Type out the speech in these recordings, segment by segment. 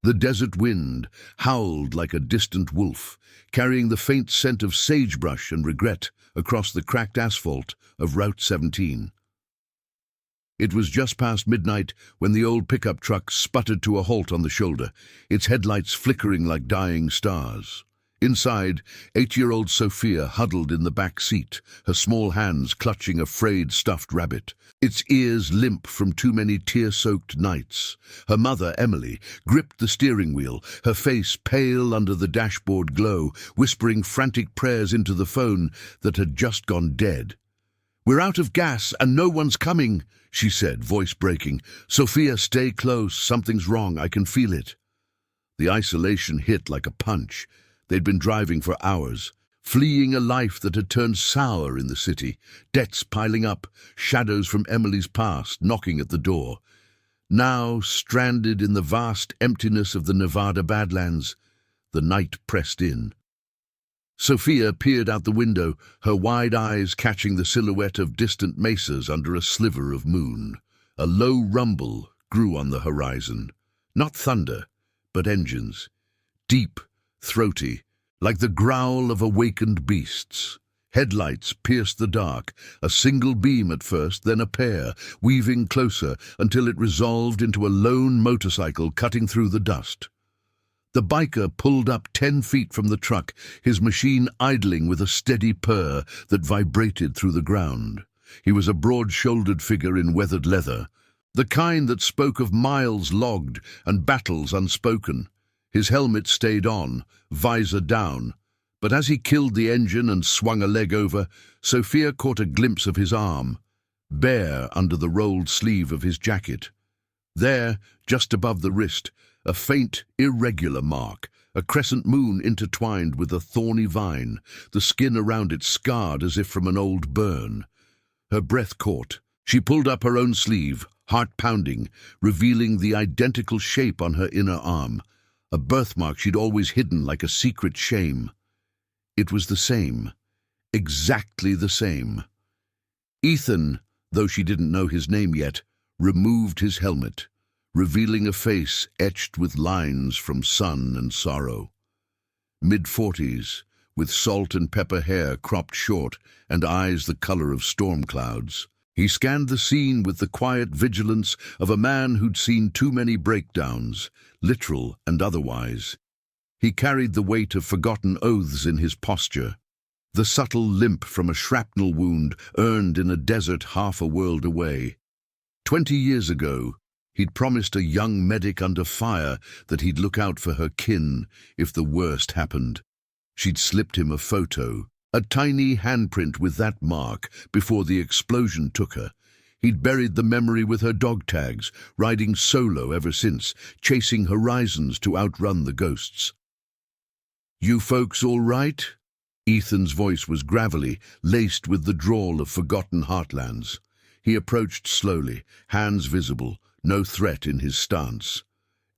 The desert wind howled like a distant wolf, carrying the faint scent of sagebrush and regret across the cracked asphalt of Route 17. It was just past midnight when the old pickup truck sputtered to a halt on the shoulder, its headlights flickering like dying stars. Inside, 8-year-old Sophia huddled in the back seat, her small hands clutching a frayed stuffed rabbit, its ears limp from too many tear-soaked nights. Her mother, Emily, gripped the steering wheel, her face pale under the dashboard glow, whispering frantic prayers into the phone that had just gone dead. "We're out of gas and no one's coming," she said, voice breaking. "Sophia, stay close. Something's wrong. I can feel it." The isolation hit like a punch. They'd been driving for hours, fleeing a life that had turned sour in the city, debts piling up, shadows from Emily's past knocking at the door. Now, stranded in the vast emptiness of the Nevada Badlands, the night pressed in. Sophia peered out the window, her wide eyes catching the silhouette of distant mesas under a sliver of moon. A low rumble grew on the horizon. Not thunder, but engines. Deep, throaty, like the growl of awakened beasts. Headlights pierced the dark, a single beam at first, then a pair, weaving closer until it resolved into a lone motorcycle cutting through the dust. The biker pulled up 10 feet from the truck, his machine idling with a steady purr that vibrated through the ground. He was a broad-shouldered figure in weathered leather, the kind that spoke of miles logged and battles unspoken. His helmet stayed on, visor down, but as he killed the engine and swung a leg over, Sophia caught a glimpse of his arm, bare under the rolled sleeve of his jacket. There, just above the wrist, a faint, irregular mark, a crescent moon intertwined with a thorny vine, the skin around it scarred as if from an old burn. Her breath caught. She pulled up her own sleeve, heart pounding, revealing the identical shape on her inner arm, a birthmark she'd always hidden like a secret shame. It was the same, exactly the same. Ethan, though she didn't know his name yet, removed his helmet, revealing a face etched with lines from sun and sorrow. Mid-40s, with salt and pepper hair cropped short and eyes the color of storm clouds, he scanned the scene with the quiet vigilance of a man who'd seen too many breakdowns, literal and otherwise. He carried the weight of forgotten oaths in his posture, the subtle limp from a shrapnel wound earned in a desert half a world away. 20 years ago, he'd promised a young medic under fire that he'd look out for her kin if the worst happened. She'd slipped him a photo, a tiny handprint with that mark, before the explosion took her. He'd buried the memory with her dog tags, riding solo ever since, chasing horizons to outrun the ghosts. "You folks all right?" Ethan's voice was gravelly, laced with the drawl of forgotten heartlands. He approached slowly, hands visible, no threat in his stance.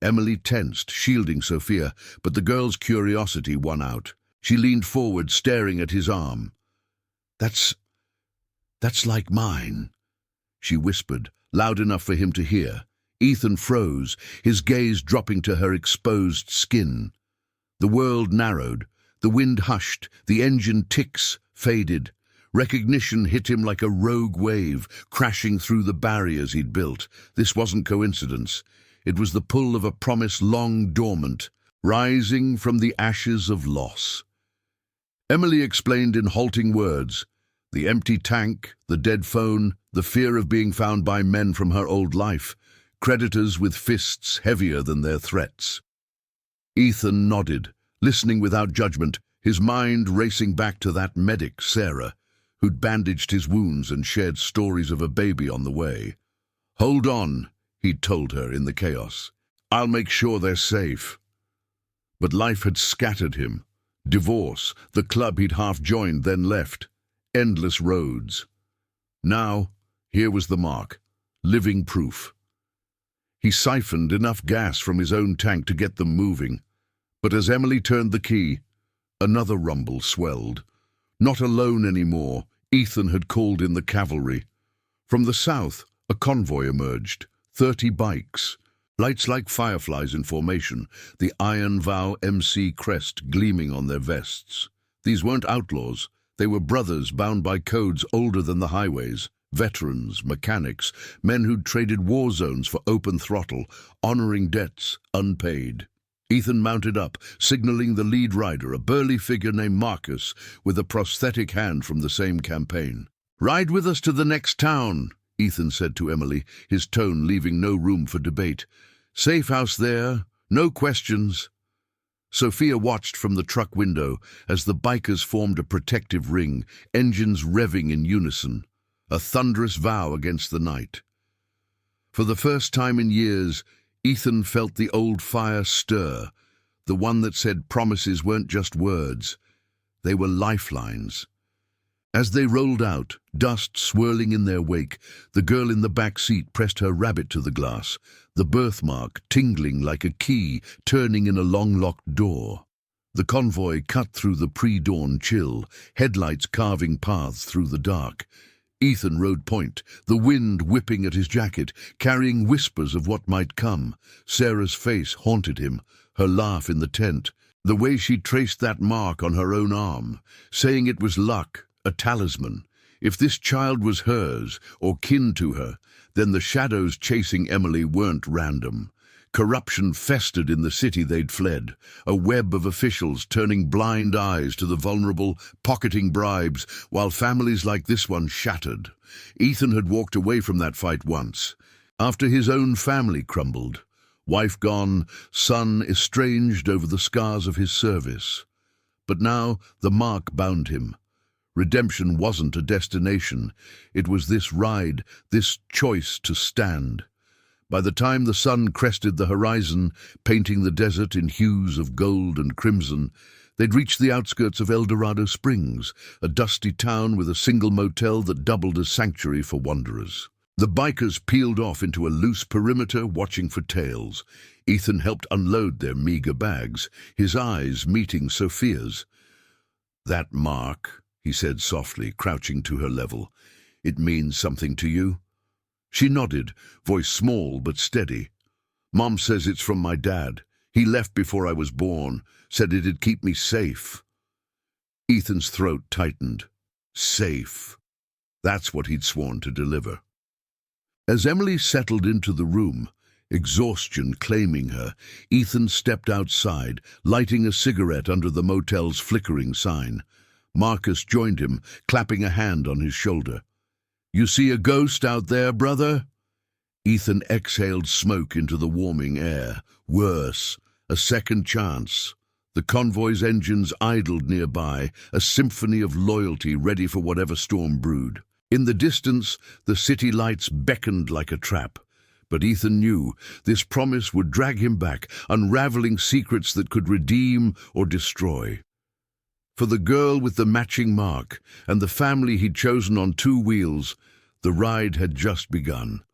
Emily tensed, shielding Sophia, but the girl's curiosity won out. She leaned forward, staring at his arm. That's like mine," she whispered, loud enough for him to hear. Ethan froze, his gaze dropping to her exposed skin. The world narrowed, the wind hushed, the engine ticks faded. Recognition hit him like a rogue wave, crashing through the barriers he'd built. This wasn't coincidence. It was the pull of a promise long dormant, rising from the ashes of loss. Emily explained in halting words. The empty tank, the dead phone, the fear of being found by men from her old life, creditors with fists heavier than their threats. Ethan nodded, listening without judgment, his mind racing back to that medic, Sarah, who'd bandaged his wounds and shared stories of a baby on the way. "Hold on," he'd told her in the chaos. "I'll make sure they're safe." But life had scattered him. Divorce, the club he'd half joined then left. Endless roads. Now, here was the mark, living proof. He siphoned enough gas from his own tank to get them moving. But as Emily turned the key, another rumble swelled. Not alone anymore, Ethan had called in the cavalry. From the south, a convoy emerged, 30 bikes. Lights like fireflies in formation, the Iron Vow MC crest gleaming on their vests. These weren't outlaws. They were brothers bound by codes older than the highways. Veterans, mechanics, men who'd traded war zones for open throttle, honoring debts unpaid. Ethan mounted up, signaling the lead rider, a burly figure named Marcus, with a prosthetic hand from the same campaign. "Ride with us to the next town," Ethan said to Emily, his tone leaving no room for debate. "Safe house there, no questions." Sophia watched from the truck window as the bikers formed a protective ring, engines revving in unison, a thunderous vow against the night. For the first time in years, Ethan felt the old fire stir, the one that said promises weren't just words, they were lifelines. As they rolled out, dust swirling in their wake, the girl in the back seat pressed her rabbit to the glass, the birthmark tingling like a key turning in a long-locked door. The convoy cut through the pre-dawn chill, headlights carving paths through the dark. Ethan rode point, the wind whipping at his jacket, carrying whispers of what might come. Sarah's face haunted him, her laugh in the tent, the way she traced that mark on her own arm, saying it was luck, a talisman. If this child was hers, or kin to her, then the shadows chasing Emily weren't random. Corruption festered in the city they'd fled, a web of officials turning blind eyes to the vulnerable, pocketing bribes, while families like this one shattered. Ethan had walked away from that fight once, after his own family crumbled. Wife gone, son estranged over the scars of his service. But now the mark bound him. Redemption wasn't a destination. It was this ride, this choice to stand. By the time the sun crested the horizon, painting the desert in hues of gold and crimson, they'd reached the outskirts of El Dorado Springs, a dusty town with a single motel that doubled as sanctuary for wanderers. The bikers peeled off into a loose perimeter, watching for tails. Ethan helped unload their meager bags, his eyes meeting Sophia's. "That mark," he said softly, crouching to her level, "it means something to you?" She nodded, voice small but steady. "Mom says it's from my dad. He left before I was born, said it'd keep me safe." Ethan's throat tightened. Safe. That's what he'd sworn to deliver. As Emily settled into the room, exhaustion claiming her, Ethan stepped outside, lighting a cigarette under the motel's flickering sign. Marcus joined him, clapping a hand on his shoulder. "You see a ghost out there, brother?" Ethan exhaled smoke into the warming air. Worse, a second chance. The convoy's engines idled nearby, a symphony of loyalty ready for whatever storm brewed. In the distance, the city lights beckoned like a trap. But Ethan knew this promise would drag him back, unraveling secrets that could redeem or destroy. For the girl with the matching mark and the family he'd chosen on two wheels, the ride had just begun.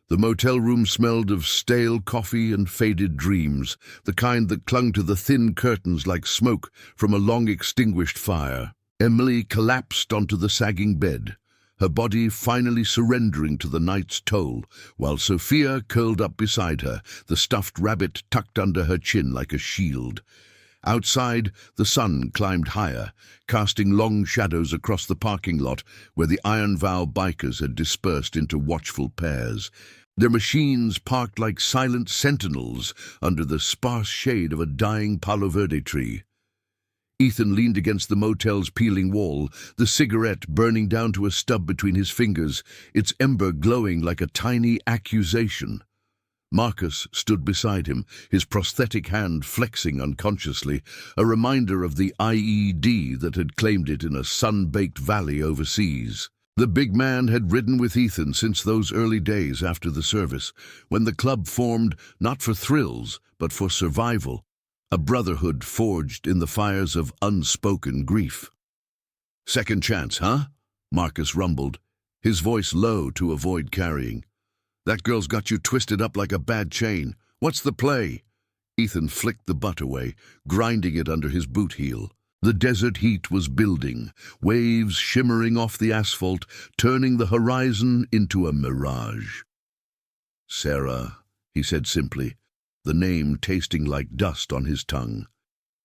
The motel room smelled of stale coffee and faded dreams, the kind that clung to the thin curtains like smoke from a long-extinguished fire. Emily collapsed onto the sagging bed, her body finally surrendering to the night's toll, while Sophia curled up beside her, the stuffed rabbit tucked under her chin like a shield. Outside, the sun climbed higher, casting long shadows across the parking lot where the Iron Vow bikers had dispersed into watchful pairs. Their machines parked like silent sentinels under the sparse shade of a dying Palo Verde tree. Ethan leaned against the motel's peeling wall, the cigarette burning down to a stub between his fingers, its ember glowing like a tiny accusation. Marcus stood beside him, his prosthetic hand flexing unconsciously, a reminder of the IED that had claimed it in a sun-baked valley overseas. The big man had ridden with Ethan since those early days after the service, when the club formed not for thrills, but for survival, a brotherhood forged in the fires of unspoken grief. "Second chance, huh?" Marcus rumbled, his voice low to avoid carrying. "That girl's got you twisted up like a bad chain. What's the play?" Ethan flicked the butt away, grinding it under his boot heel. The desert heat was building, waves shimmering off the asphalt, turning the horizon into a mirage. "Sarah," he said simply, the name tasting like dust on his tongue.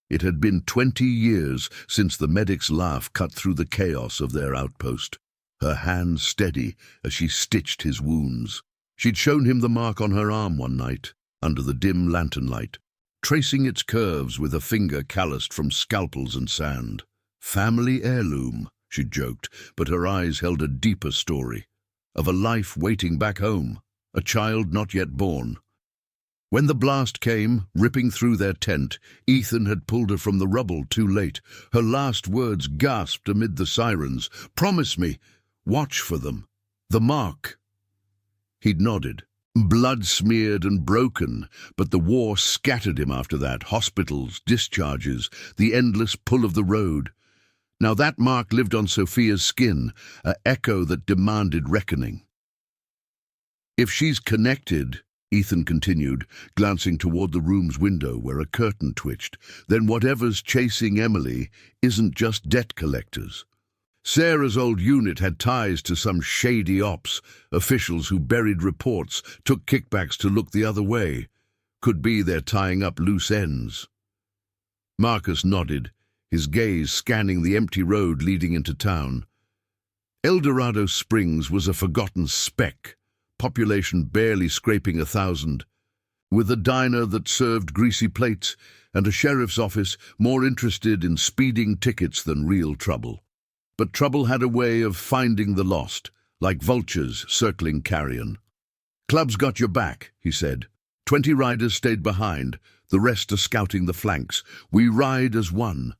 It had been 20 years since the medic's laugh cut through the chaos of their outpost, her hands steady as she stitched his wounds. She'd shown him the mark on her arm one night, under the dim lantern light, tracing its curves with a finger calloused from scalpels and sand. Family heirloom, she'd joked, but her eyes held a deeper story, of a life waiting back home, a child not yet born. When the blast came, ripping through their tent, Ethan had pulled her from the rubble too late. Her last words gasped amid the sirens. "Promise me, watch for them. The mark." He'd nodded. Blood-smeared and broken, but the war scattered him after that. Hospitals, discharges, the endless pull of the road. Now that mark lived on Sophia's skin, an echo that demanded reckoning. "If she's connected," Ethan continued, glancing toward the room's window where a curtain twitched, "then whatever's chasing Emily isn't just debt collectors. Sarah's old unit had ties to some shady ops, officials who buried reports, took kickbacks to look the other way. Could be they're tying up loose ends." Marcus nodded, his gaze scanning the empty road leading into town. El Dorado Springs was a forgotten speck, population barely scraping 1,000, with a diner that served greasy plates and a sheriff's office more interested in speeding tickets than real trouble. But trouble had a way of finding the lost, like vultures circling carrion. "Club's got your back," he said. 20 riders stayed behind, the rest are scouting the flanks. We ride as one."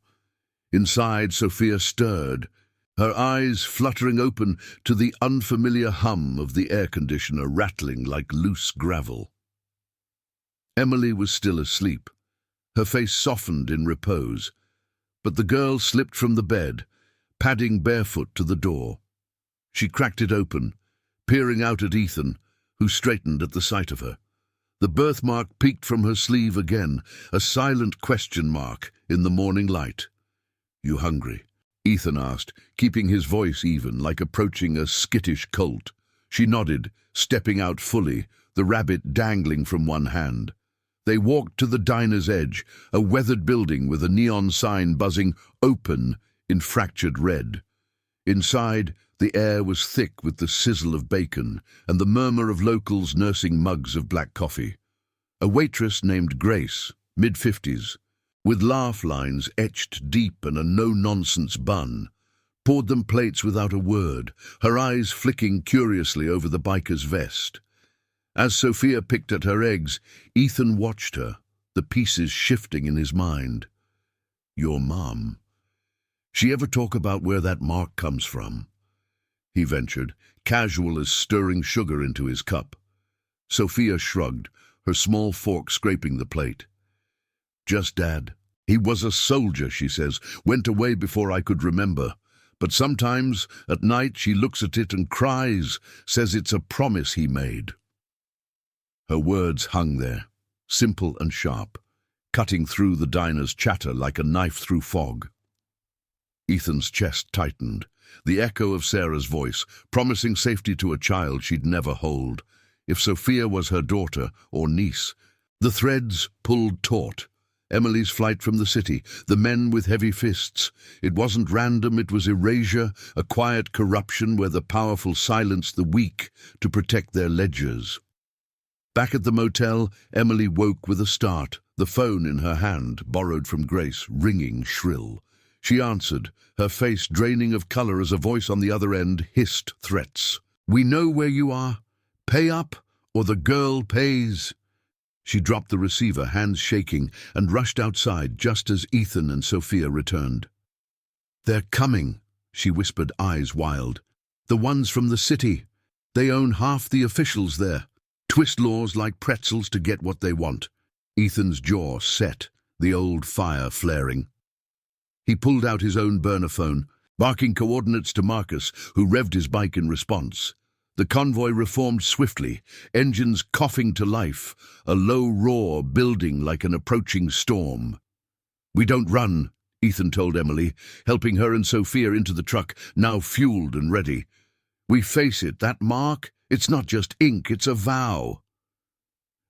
Inside, Sophia stirred, her eyes fluttering open to the unfamiliar hum of the air conditioner rattling like loose gravel. Emily was still asleep, her face softened in repose, but the girl slipped from the bed, padding barefoot to the door. She cracked it open, peering out at Ethan, who straightened at the sight of her. The birthmark peeked from her sleeve again, a silent question mark in the morning light. "You hungry?" Ethan asked, keeping his voice even, like approaching a skittish colt. She nodded, stepping out fully, the rabbit dangling from one hand. They walked to the diner's edge, a weathered building with a neon sign buzzing "Open" in fractured red. Inside, the air was thick with the sizzle of bacon and the murmur of locals nursing mugs of black coffee. A waitress named Grace, mid-50s, with laugh lines etched deep in a no-nonsense bun, poured them plates without a word, her eyes flicking curiously over the biker's vest. As Sophia picked at her eggs, Ethan watched her, the pieces shifting in his mind. "Your mom. She ever talk about where that mark comes from?" he ventured, casual as stirring sugar into his cup. Sophia shrugged, her small fork scraping the plate. "Just Dad. He was a soldier," she says, "went away before I could remember. But sometimes, at night, she looks at it and cries, says it's a promise he made." Her words hung there, simple and sharp, cutting through the diner's chatter like a knife through fog. Ethan's chest tightened, the echo of Sarah's voice, promising safety to a child she'd never hold. If Sophia was her daughter or niece, the threads pulled taut. Emily's flight from the city, the men with heavy fists. It wasn't random, it was erasure, a quiet corruption where the powerful silenced the weak to protect their ledgers. Back at the motel, Emily woke with a start, the phone in her hand, borrowed from Grace, ringing shrill. She answered, her face draining of color as a voice on the other end hissed threats. "We know where you are. Pay up, or the girl pays." She dropped the receiver, hands shaking, and rushed outside just as Ethan and Sophia returned. "They're coming," she whispered, eyes wild. "The ones from the city. They own half the officials there. Twist laws like pretzels to get what they want." Ethan's jaw set, the old fire flaring. He pulled out his own burner phone, barking coordinates to Marcus, who revved his bike in response. The convoy reformed swiftly, engines coughing to life, a low roar building like an approaching storm. "We don't run," Ethan told Emily, helping her and Sophia into the truck, now fueled and ready. "We face it, that mark, it's not just ink, it's a vow."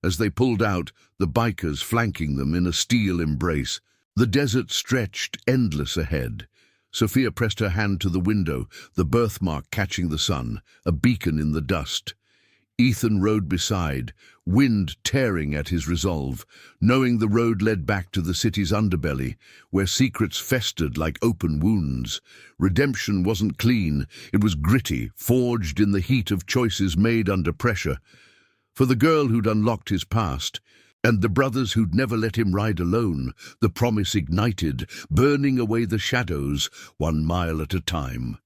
As they pulled out, the bikers flanking them in a steel embrace. The desert stretched endless ahead. Sophia pressed her hand to the window, the birthmark catching the sun, a beacon in the dust. Ethan rode beside, wind tearing at his resolve, knowing the road led back to the city's underbelly, where secrets festered like open wounds. Redemption wasn't clean, it was gritty, forged in the heat of choices made under pressure. For the girl who'd unlocked his past, and the brothers who'd never let him ride alone, the promise ignited, burning away the shadows, 1 mile at a time.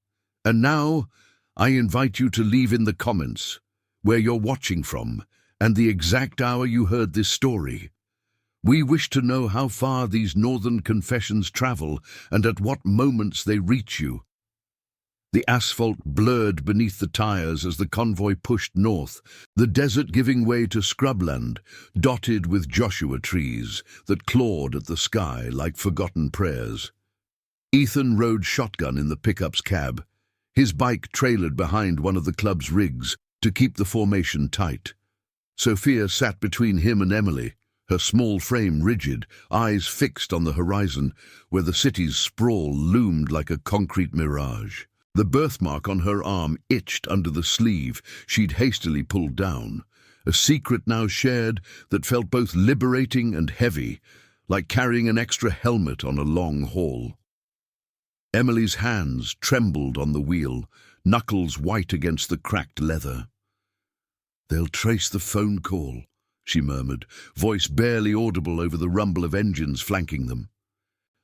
And now, I invite you to leave in the comments where you're watching from, and the exact hour you heard this story. We wish to know how far these northern confessions travel, and at what moments they reach you. The asphalt blurred beneath the tires as the convoy pushed north, the desert giving way to scrubland, dotted with Joshua trees that clawed at the sky like forgotten prayers. Ethan rode shotgun in the pickup's cab, his bike trailered behind one of the club's rigs to keep the formation tight. Sophia sat between him and Emily, her small frame rigid, eyes fixed on the horizon, where the city's sprawl loomed like a concrete mirage. The birthmark on her arm itched under the sleeve she'd hastily pulled down, a secret now shared that felt both liberating and heavy, like carrying an extra helmet on a long haul. Emily's hands trembled on the wheel, knuckles white against the cracked leather. "They'll trace the phone call," she murmured, voice barely audible over the rumble of engines flanking them.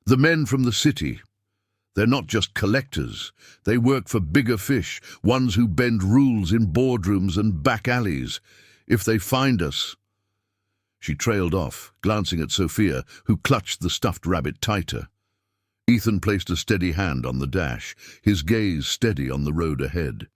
"The men from the city. They're not just collectors. They work for bigger fish, ones who bend rules in boardrooms and back alleys. If they find us—" She trailed off, glancing at Sophia, who clutched the stuffed rabbit tighter. Ethan placed a steady hand on the dash, his gaze steady on the road ahead.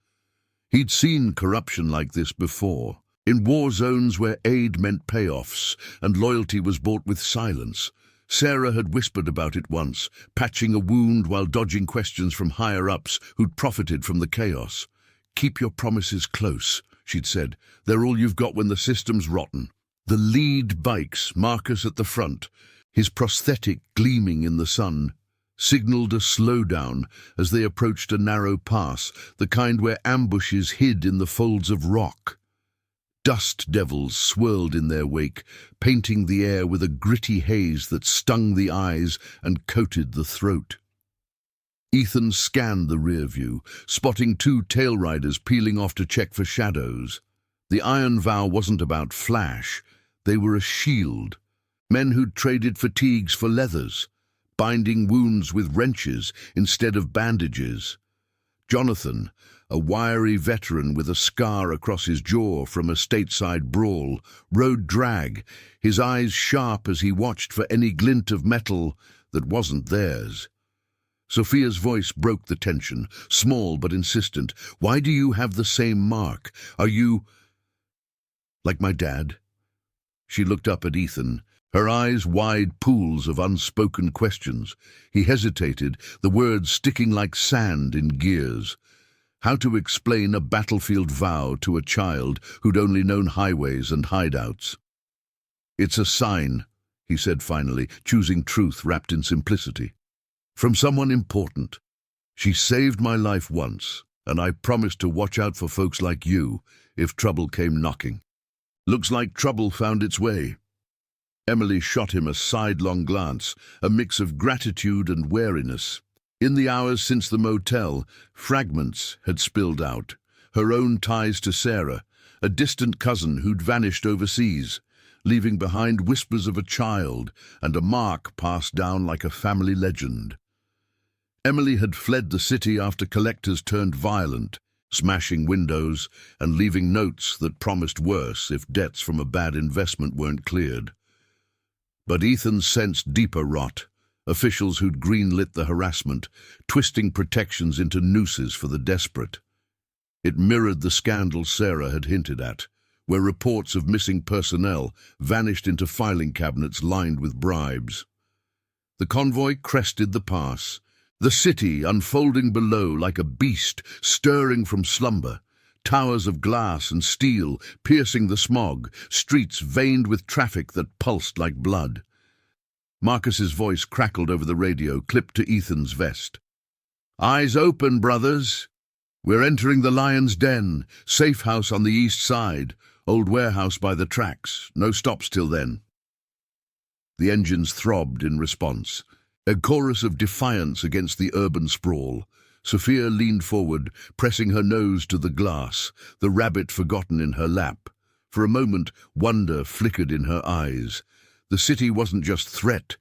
He'd seen corruption like this before, in war zones where aid meant payoffs and loyalty was bought with silence. Sarah had whispered about it once, patching a wound while dodging questions from higher-ups who'd profited from the chaos. "Keep your promises close," she'd said. "They're all you've got when the system's rotten." The lead bikes, Marcus at the front, his prosthetic gleaming in the sun, signaled a slowdown as they approached a narrow pass, the kind where ambushes hid in the folds of rock. Dust devils swirled in their wake, painting the air with a gritty haze that stung the eyes and coated the throat. Ethan scanned the rear view, spotting 2 tail riders peeling off to check for shadows. The Iron Vow wasn't about flash, they were a shield. Men who'd traded fatigues for leathers, binding wounds with wrenches instead of bandages. Jonathan, a wiry veteran with a scar across his jaw from a stateside brawl, rode drag, his eyes sharp as he watched for any glint of metal that wasn't theirs. Sophia's voice broke the tension, small but insistent. "Why do you have the same mark? Are you like my dad?" She looked up at Ethan, her eyes wide pools of unspoken questions. He hesitated, the words sticking like sand in gears. How to explain a battlefield vow to a child who'd only known highways and hideouts? "It's a sign," he said finally, choosing truth wrapped in simplicity. "From someone important. She saved my life once, and I promised to watch out for folks like you if trouble came knocking. Looks like trouble found its way." Emily shot him a sidelong glance, a mix of gratitude and wariness. In the hours since the motel, fragments had spilled out. Her own ties to Sarah, a distant cousin who'd vanished overseas, leaving behind whispers of a child and a mark passed down like a family legend. Emily had fled the city after collectors turned violent, smashing windows and leaving notes that promised worse if debts from a bad investment weren't cleared. But Ethan sensed deeper rot, officials who'd greenlit the harassment, twisting protections into nooses for the desperate. It mirrored the scandal Sarah had hinted at, where reports of missing personnel vanished into filing cabinets lined with bribes. The convoy crested the pass, the city unfolding below like a beast stirring from slumber, towers of glass and steel piercing the smog, streets veined with traffic that pulsed like blood. Marcus's voice crackled over the radio, clipped to Ethan's vest. "Eyes open, brothers. We're entering the Lion's Den, safe house on the east side, old warehouse by the tracks. No stops till then." The engines throbbed in response, a chorus of defiance against the urban sprawl. Sophia leaned forward, pressing her nose to the glass, the rabbit forgotten in her lap. For a moment, wonder flickered in her eyes. The city wasn't just threat,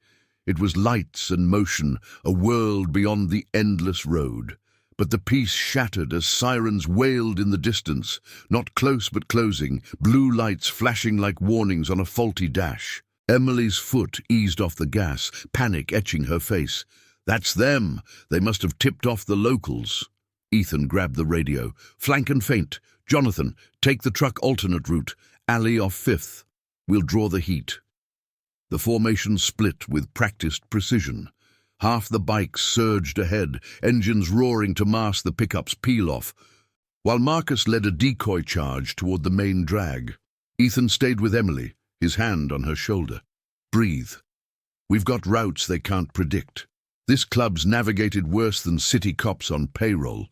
it was lights and motion, a world beyond the endless road. But the peace shattered as sirens wailed in the distance, not close but closing, blue lights flashing like warnings on a faulty dash. Emily's foot eased off the gas, panic etching her face. "That's them. They must have tipped off the locals." Ethan grabbed the radio. "Flank and feint. Jonathan, take the truck alternate route. Alley off 5th. We'll draw the heat." The formation split with practiced precision. Half the bikes surged ahead, engines roaring to mask the pickup's peel-off, while Marcus led a decoy charge toward the main drag. Ethan stayed with Emily, his hand on her shoulder. "Breathe. We've got routes they can't predict. This club's navigated worse than city cops on payroll."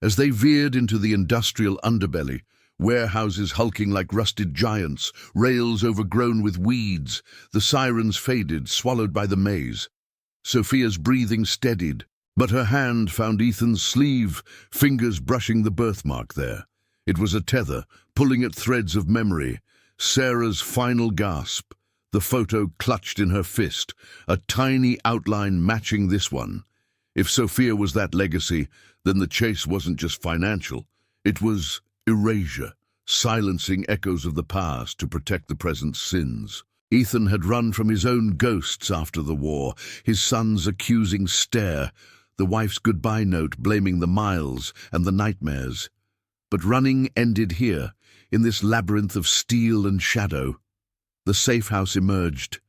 As they veered into the industrial underbelly, warehouses hulking like rusted giants, rails overgrown with weeds, the sirens faded, swallowed by the maze. Sophia's breathing steadied, but her hand found Ethan's sleeve, fingers brushing the birthmark there. It was a tether, pulling at threads of memory. Sarah's final gasp, the photo clutched in her fist, a tiny outline matching this one. If Sophia was that legacy, then the chase wasn't just financial. It was erasure, silencing echoes of the past to protect the present's sins. Ethan had run from his own ghosts after the war, his son's accusing stare, the wife's goodbye note blaming the miles and the nightmares. But running ended here, in this labyrinth of steel and shadow. The safe house emerged,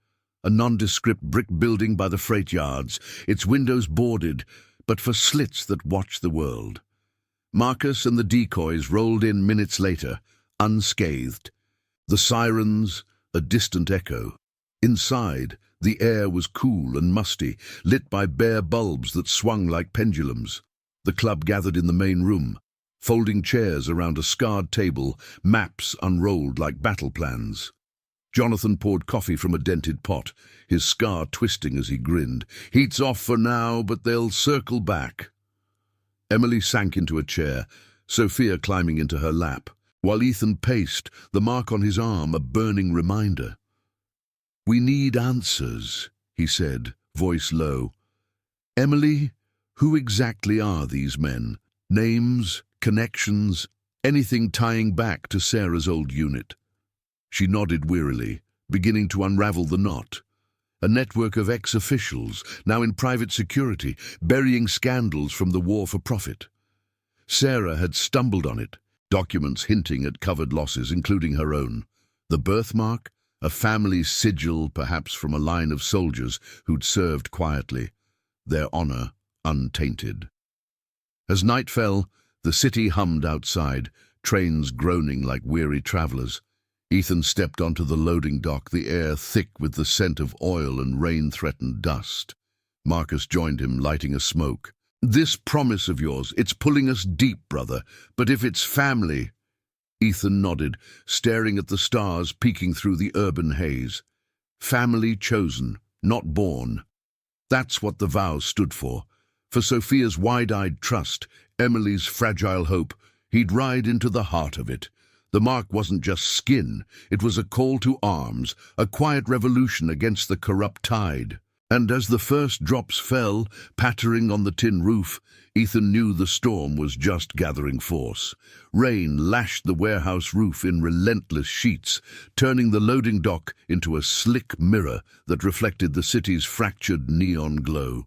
a nondescript brick building by the freight yards, its windows boarded, but for slits that watched the world. Marcus and the decoys rolled in minutes later, unscathed. The sirens, a distant echo. Inside, the air was cool and musty, lit by bare bulbs that swung like pendulums. The club gathered in the main room, folding chairs around a scarred table, maps unrolled like battle plans. Jonathan poured coffee from a dented pot, his scar twisting as he grinned. "Heat's off for now, but they'll circle back." Emily sank into a chair, Sophia climbing into her lap, while Ethan paced, the mark on his arm a burning reminder. "We need answers," he said, voice low. "Emily, who exactly are these men? Names, connections, anything tying back to Sarah's old unit?" She nodded wearily, beginning to unravel the knot. A network of ex-officials, now in private security, burying scandals from the war for profit. Sarah had stumbled on it, documents hinting at covered losses, including her own. The birthmark, a family sigil perhaps from a line of soldiers who'd served quietly, their honor untainted. As night fell, the city hummed outside, trains groaning like weary travelers. Ethan stepped onto the loading dock, the air thick with the scent of oil and rain-threatened dust. Marcus joined him, lighting a smoke. "This promise of yours, it's pulling us deep, brother, but if it's family—" Ethan nodded, staring at the stars peeking through the urban haze. Family chosen, not born. That's what the vow stood for. For Sophia's wide-eyed trust, Emily's fragile hope, he'd ride into the heart of it. The mark wasn't just skin, it was a call to arms, a quiet revolution against the corrupt tide. And as the first drops fell, pattering on the tin roof, Ethan knew the storm was just gathering force. Rain lashed the warehouse roof in relentless sheets, turning the loading dock into a slick mirror that reflected the city's fractured neon glow.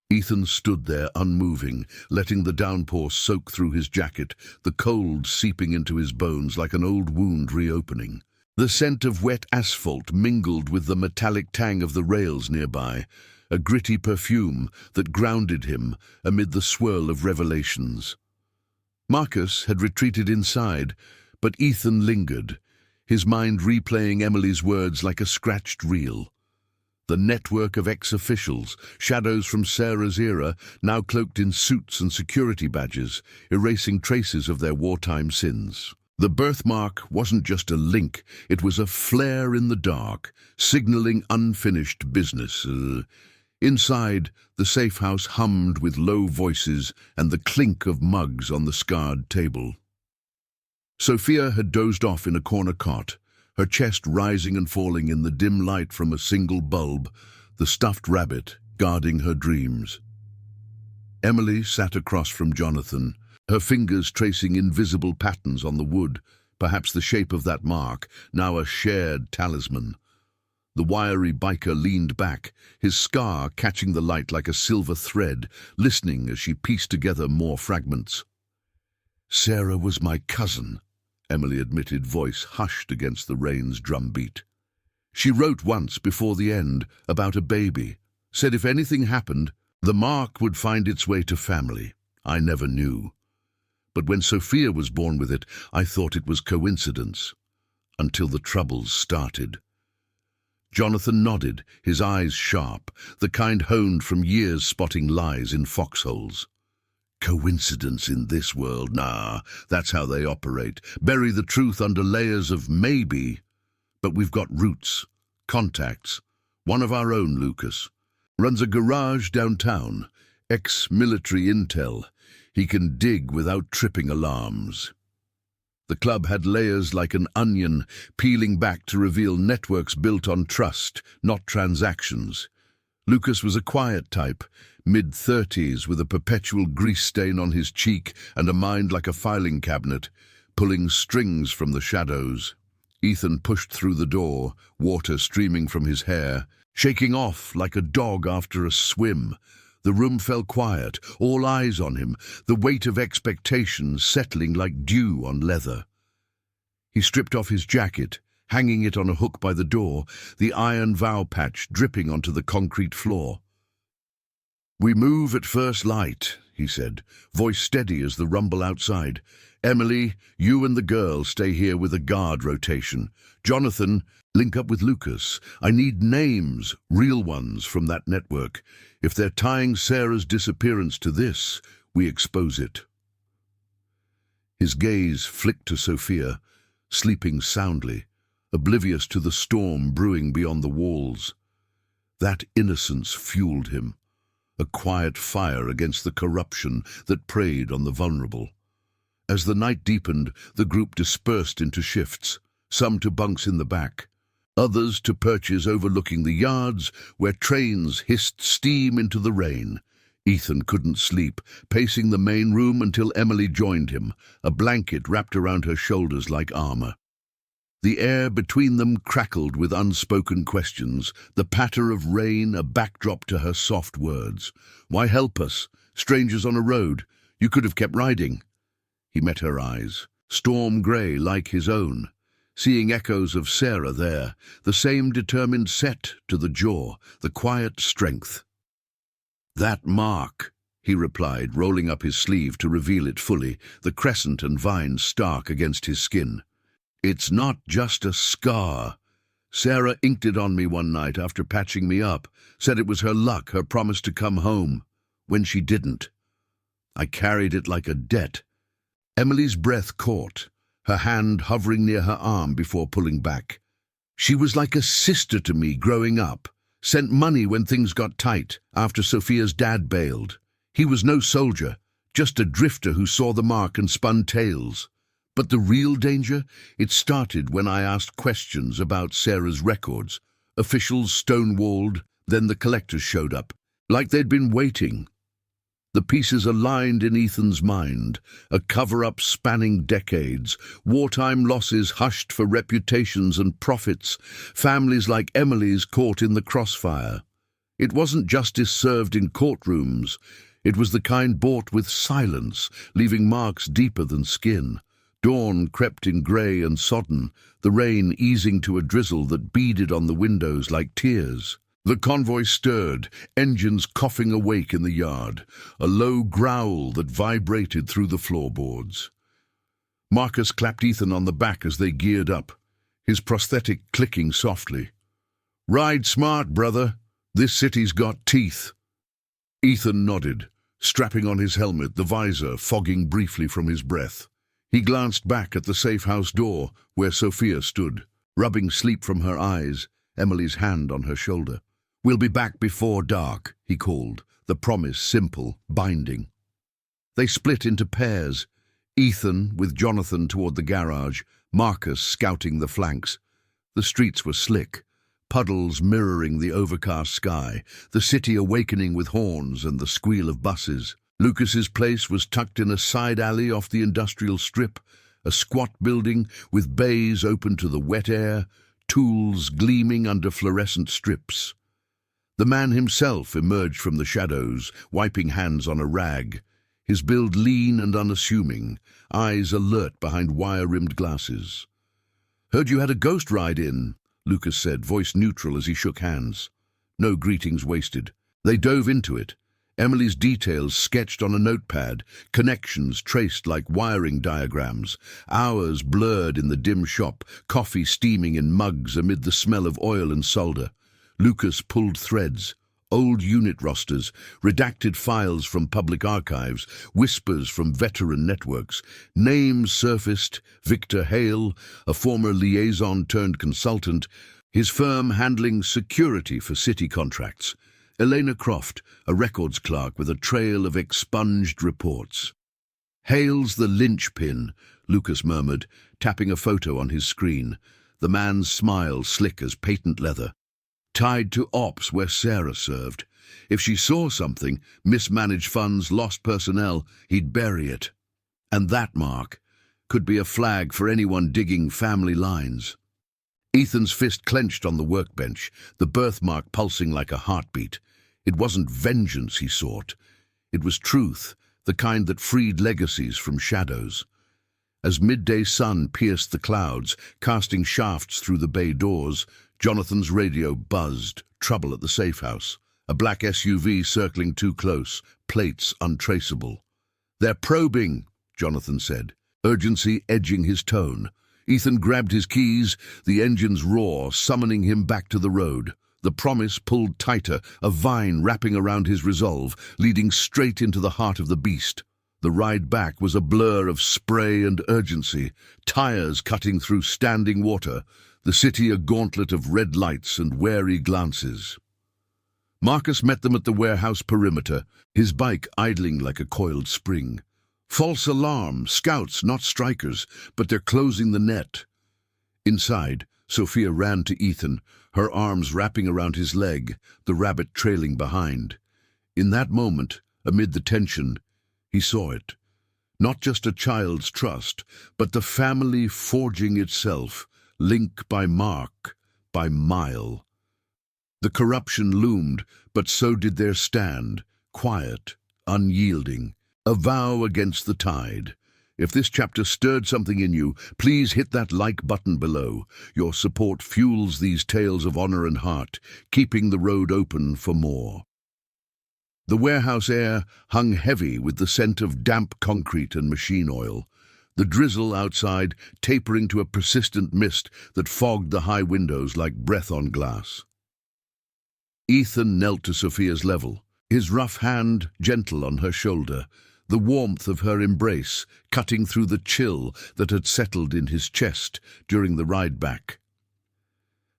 Ethan stood there unmoving, letting the downpour soak through his jacket, the cold seeping into his bones like an old wound reopening. The scent of wet asphalt mingled with the metallic tang of the rails nearby, a gritty perfume that grounded him amid the swirl of revelations. Marcus had retreated inside, but Ethan lingered, his mind replaying Emily's words like a scratched reel. The network of ex-officials, shadows from Sarah's era, now cloaked in suits and security badges, erasing traces of their wartime sins. The birthmark wasn't just a link, it was a flare in the dark, signaling unfinished business. Inside, the safe house hummed with low voices and the clink of mugs on the scarred table. Sophia had dozed off in a corner cot, her chest rising and falling in the dim light from a single bulb, the stuffed rabbit guarding her dreams. Emily sat across from Jonathan, her fingers tracing invisible patterns on the wood, perhaps the shape of that mark, now a shared talisman. The wiry biker leaned back, his scar catching the light like a silver thread, listening as she pieced together more fragments. "Sarah was my cousin," Emily admitted, voice hushed against the rain's drumbeat. "She wrote once before the end about a baby, said if anything happened, the mark would find its way to family. I never knew. But when Sophia was born with it, I thought it was coincidence, until the troubles started." Jonathan nodded, his eyes sharp, the kind honed from years spotting lies in foxholes. "Coincidence in this world? Nah, that's how they operate. Bury the truth under layers of maybe. But we've got roots, contacts. One of our own, Lucas. Runs a garage downtown, ex-military intel. He can dig without tripping alarms." The club had layers like an onion, peeling back to reveal networks built on trust, not transactions. Lucas was a quiet type, mid-30s with a perpetual grease stain on his cheek and a mind like a filing cabinet, pulling strings from the shadows. Ethan pushed through the door, water streaming from his hair, shaking off like a dog after a swim. The room fell quiet, all eyes on him, the weight of expectation settling like dew on leather. He stripped off his jacket, hanging it on a hook by the door, the iron vow patch dripping onto the concrete floor. "We move at first light," he said, voice steady as the rumble outside. "Emily, you and the girl stay here with a guard rotation. Jonathan, link up with Lucas. I need names, real ones from that network. If they're tying Sarah's disappearance to this, we expose it." His gaze flicked to Sophia, sleeping soundly, oblivious to the storm brewing beyond the walls. That innocence fueled him, a quiet fire against the corruption that preyed on the vulnerable. As the night deepened, the group dispersed into shifts, some to bunks in the back, others to perches overlooking the yards where trains hissed steam into the rain. Ethan couldn't sleep, pacing the main room until Emily joined him, a blanket wrapped around her shoulders like armor. The air between them crackled with unspoken questions, the patter of rain a backdrop to her soft words. "Why help us? Strangers on a road. You could have kept riding." He met her eyes, storm grey like his own, seeing echoes of Sarah there, the same determined set to the jaw, the quiet strength. "That mark," he replied, rolling up his sleeve to reveal it fully, the crescent and vines stark against his skin. "It's not just a scar. Sarah inked it on me one night after patching me up, said it was her luck, her promise to come home, when she didn't. I carried it like a debt." Emily's breath caught, her hand hovering near her arm before pulling back. "She was like a sister to me growing up. Sent money when things got tight, after Sophia's dad bailed. He was no soldier, just a drifter who saw the mark and spun tales. But the real danger? It started when I asked questions about Sarah's records. Officials stonewalled, then the collectors showed up, like they'd been waiting. The pieces aligned in Ethan's mind, a cover-up spanning decades, wartime losses hushed for reputations and profits, families like Emily's caught in the crossfire. It wasn't justice served in courtrooms. It was the kind bought with silence, leaving marks deeper than skin. Dawn crept in grey and sodden, the rain easing to a drizzle that beaded on the windows like tears. The convoy stirred, engines coughing awake in the yard, a low growl that vibrated through the floorboards. Marcus clapped Ethan on the back as they geared up, his prosthetic clicking softly. "Ride smart, brother. This city's got teeth." Ethan nodded, strapping on his helmet, the visor fogging briefly from his breath. He glanced back at the safe house door, where Sophia stood, rubbing sleep from her eyes, Emily's hand on her shoulder. "We'll be back before dark," he called, the promise simple, binding. They split into pairs, Ethan with Jonathan toward the garage, Marcus scouting the flanks. The streets were slick, puddles mirroring the overcast sky, the city awakening with horns and the squeal of buses. Lucas's place was tucked in a side alley off the industrial strip, a squat building with bays open to the wet air, tools gleaming under fluorescent strips. The man himself emerged from the shadows, wiping hands on a rag, his build lean and unassuming, eyes alert behind wire-rimmed glasses. "Heard you had a ghost ride in," Lucas said, voice neutral as he shook hands. No greetings wasted. They dove into it, Emily's details sketched on a notepad, connections traced like wiring diagrams, hours blurred in the dim shop, coffee steaming in mugs amid the smell of oil and solder. Lucas pulled threads, old unit rosters, redacted files from public archives, whispers from veteran networks. Names surfaced: Victor Hale, a former liaison-turned-consultant, his firm handling security for city contracts. Elena Croft, a records clerk with a trail of expunged reports. "Hale's the linchpin," Lucas murmured, tapping a photo on his screen. The man's smile slick as patent leather. "Tied to ops where Sarah served. If she saw something, mismanaged funds, lost personnel, he'd bury it. And that mark could be a flag for anyone digging family lines." Ethan's fist clenched on the workbench, the birthmark pulsing like a heartbeat. It wasn't vengeance he sought. It was truth, the kind that freed legacies from shadows. As midday sun pierced the clouds, casting shafts through the bay doors, Jonathan's radio buzzed. Trouble at the safe house. A black SUV circling too close, plates untraceable. "They're probing," Jonathan said, urgency edging his tone. Ethan grabbed his keys, the engine's roar summoning him back to the road. The promise pulled tighter, a vine wrapping around his resolve, leading straight into the heart of the beast. The ride back was a blur of spray and urgency, tires cutting through standing water, the city a gauntlet of red lights and wary glances. Marcus met them at the warehouse perimeter, his bike idling like a coiled spring. "False alarm, scouts, not strikers, but they're closing the net." Inside, Sophia ran to Ethan, her arms wrapping around his leg, the rabbit trailing behind. In that moment, amid the tension, he saw it. Not just a child's trust, but the family forging itself, link by mark, by mile. The corruption loomed, but so did their stand, quiet, unyielding, a vow against the tide. If this chapter stirred something in you, please hit that like button below. Your support fuels these tales of honor and heart, keeping the road open for more. The warehouse air hung heavy with the scent of damp concrete and machine oil, the drizzle outside tapering to a persistent mist that fogged the high windows like breath on glass. Ethan knelt to Sophia's level, his rough hand gentle on her shoulder, the warmth of her embrace cutting through the chill that had settled in his chest during the ride back.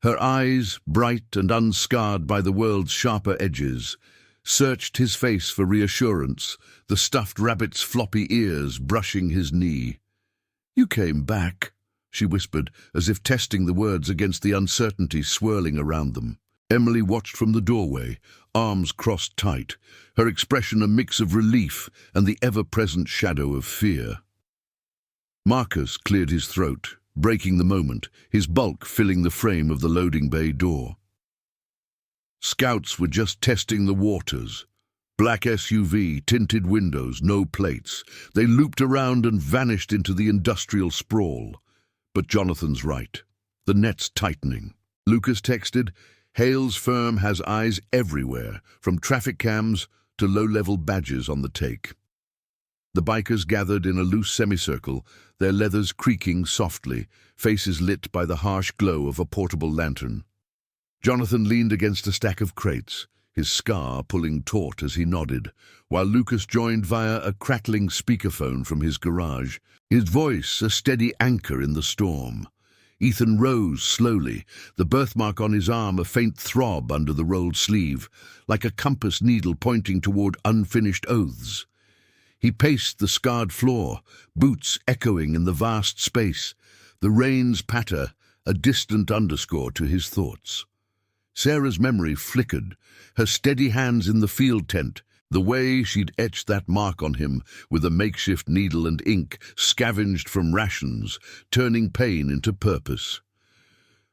Her eyes, bright and unscarred by the world's sharper edges, searched his face for reassurance, the stuffed rabbit's floppy ears brushing his knee. "You came back," she whispered, as if testing the words against the uncertainty swirling around them. Emily watched from the doorway, arms crossed tight, her expression a mix of relief and the ever-present shadow of fear. Marcus cleared his throat, breaking the moment, his bulk filling the frame of the loading bay door. Scouts were just testing the waters. Black SUV, tinted windows, no plates. They looped around and vanished into the industrial sprawl. But Jonathan's right. The net's tightening. Lucas texted, Hale's firm has eyes everywhere, from traffic cams to low-level badges on the take. The bikers gathered in a loose semicircle, their leathers creaking softly, faces lit by the harsh glow of a portable lantern. Jonathan leaned against a stack of crates, his scar pulling taut as he nodded, while Lucas joined via a crackling speakerphone from his garage, his voice a steady anchor in the storm. Ethan rose slowly, the birthmark on his arm a faint throb under the rolled sleeve, like a compass needle pointing toward unfinished oaths. He paced the scarred floor, boots echoing in the vast space, the rain's patter a distant underscore to his thoughts. Sarah's memory flickered, her steady hands in the field tent, the way she'd etched that mark on him with a makeshift needle and ink scavenged from rations, turning pain into purpose.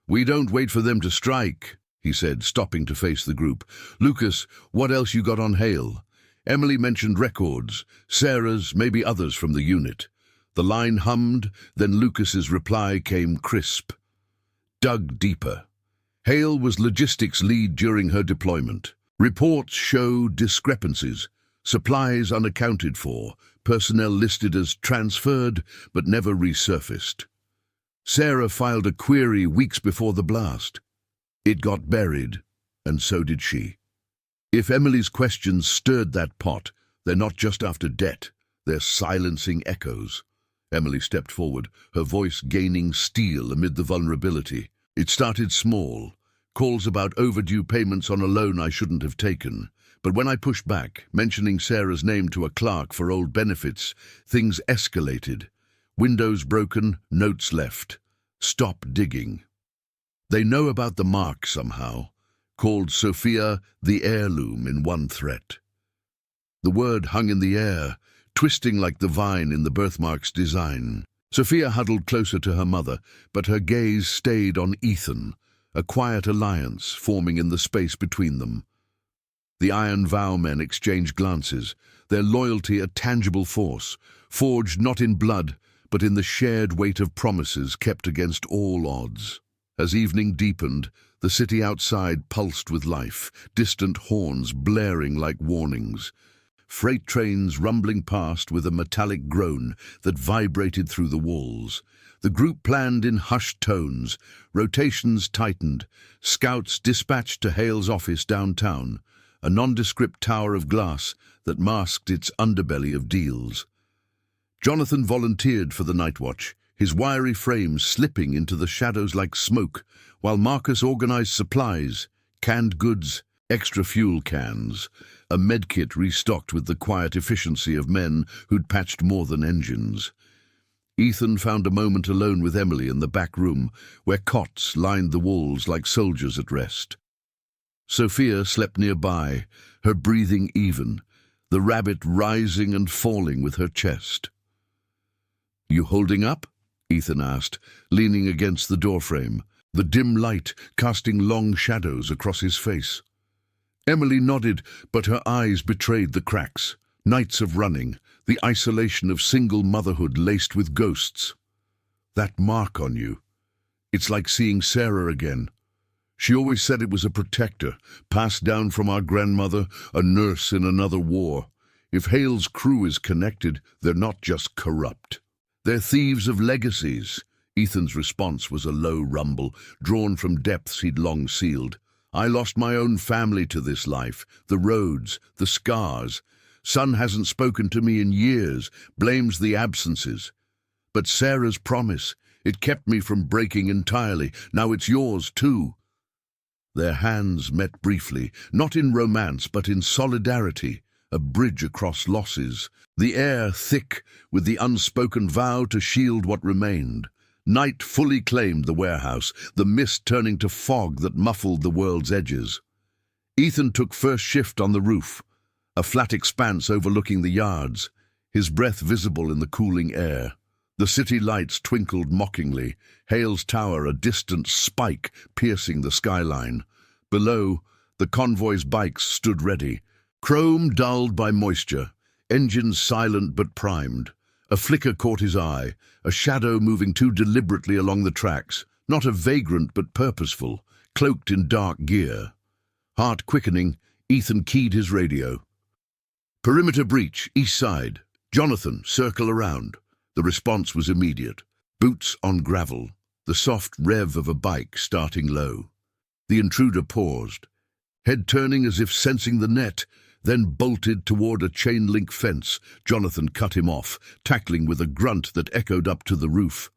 "We don't wait for them to strike," he said, stopping to face the group. "Lucas, what else you got on Hale?" Emily mentioned records, Sarah's, maybe others from the unit. The line hummed, then Lucas's reply came crisp. "Dug deeper. Hale was logistics lead during her deployment. Reports show discrepancies, supplies unaccounted for, personnel listed as transferred but never resurfaced. Sarah filed a query weeks before the blast. It got buried, and so did she. If Emily's questions stirred that pot, they're not just after debt, they're silencing echoes." Emily stepped forward, her voice gaining steel amid the vulnerability. "It started small, calls about overdue payments on a loan I shouldn't have taken. But when I pushed back, mentioning Sarah's name to a clerk for old benefits, things escalated. Windows broken, notes left. Stop digging. They know about the mark somehow, called Sophia the heirloom in one threat." The word hung in the air, twisting like the vine in the birthmark's design. Sophia huddled closer to her mother, but her gaze stayed on Ethan, a quiet alliance forming in the space between them. The Iron Vow men exchanged glances, their loyalty a tangible force, forged not in blood, but in the shared weight of promises kept against all odds. As evening deepened, the city outside pulsed with life, distant horns blaring like warnings. Freight trains rumbling past with a metallic groan that vibrated through the walls. The group planned in hushed tones, rotations tightened, scouts dispatched to Hale's office downtown, a nondescript tower of glass that masked its underbelly of deals. Jonathan volunteered for the night watch, his wiry frame slipping into the shadows like smoke, while Marcus organized supplies, canned goods, extra fuel cans, a medkit restocked with the quiet efficiency of men who'd patched more than engines. Ethan found a moment alone with Emily in the back room, where cots lined the walls like soldiers at rest. Sophia slept nearby, her breathing even, the rabbit rising and falling with her chest. "You holding up?" Ethan asked, leaning against the doorframe, the dim light casting long shadows across his face. Emily nodded, but her eyes betrayed the cracks. Nights of running, the isolation of single motherhood laced with ghosts. "That mark on you. It's like seeing Sarah again. She always said it was a protector, passed down from our grandmother, a nurse in another war. If Hale's crew is connected, they're not just corrupt. They're thieves of legacies." Ethan's response was a low rumble, drawn from depths he'd long sealed. "I lost my own family to this life, the roads, the scars. Son hasn't spoken to me in years, blames the absences. But Sarah's promise, it kept me from breaking entirely. Now it's yours too." Their hands met briefly, not in romance but in solidarity, a bridge across losses, the air thick with the unspoken vow to shield what remained. Night fully claimed the warehouse, the mist turning to fog that muffled the world's edges. Ethan took first shift on the roof, a flat expanse overlooking the yards, his breath visible in the cooling air. The city lights twinkled mockingly, Hale's tower a distant spike piercing the skyline. Below, the convoy's bikes stood ready, chrome dulled by moisture, engines silent but primed. A flicker caught his eye, a shadow moving too deliberately along the tracks, not a vagrant but purposeful, cloaked in dark gear. Heart quickening, Ethan keyed his radio. Perimeter breach, east side. Jonathan, circle around. The response was immediate. Boots on gravel, the soft rev of a bike starting low. The intruder paused, head turning as if sensing the net, then bolted toward a chain-link fence. Jonathan cut him off, tackling with a grunt that echoed up to the roof.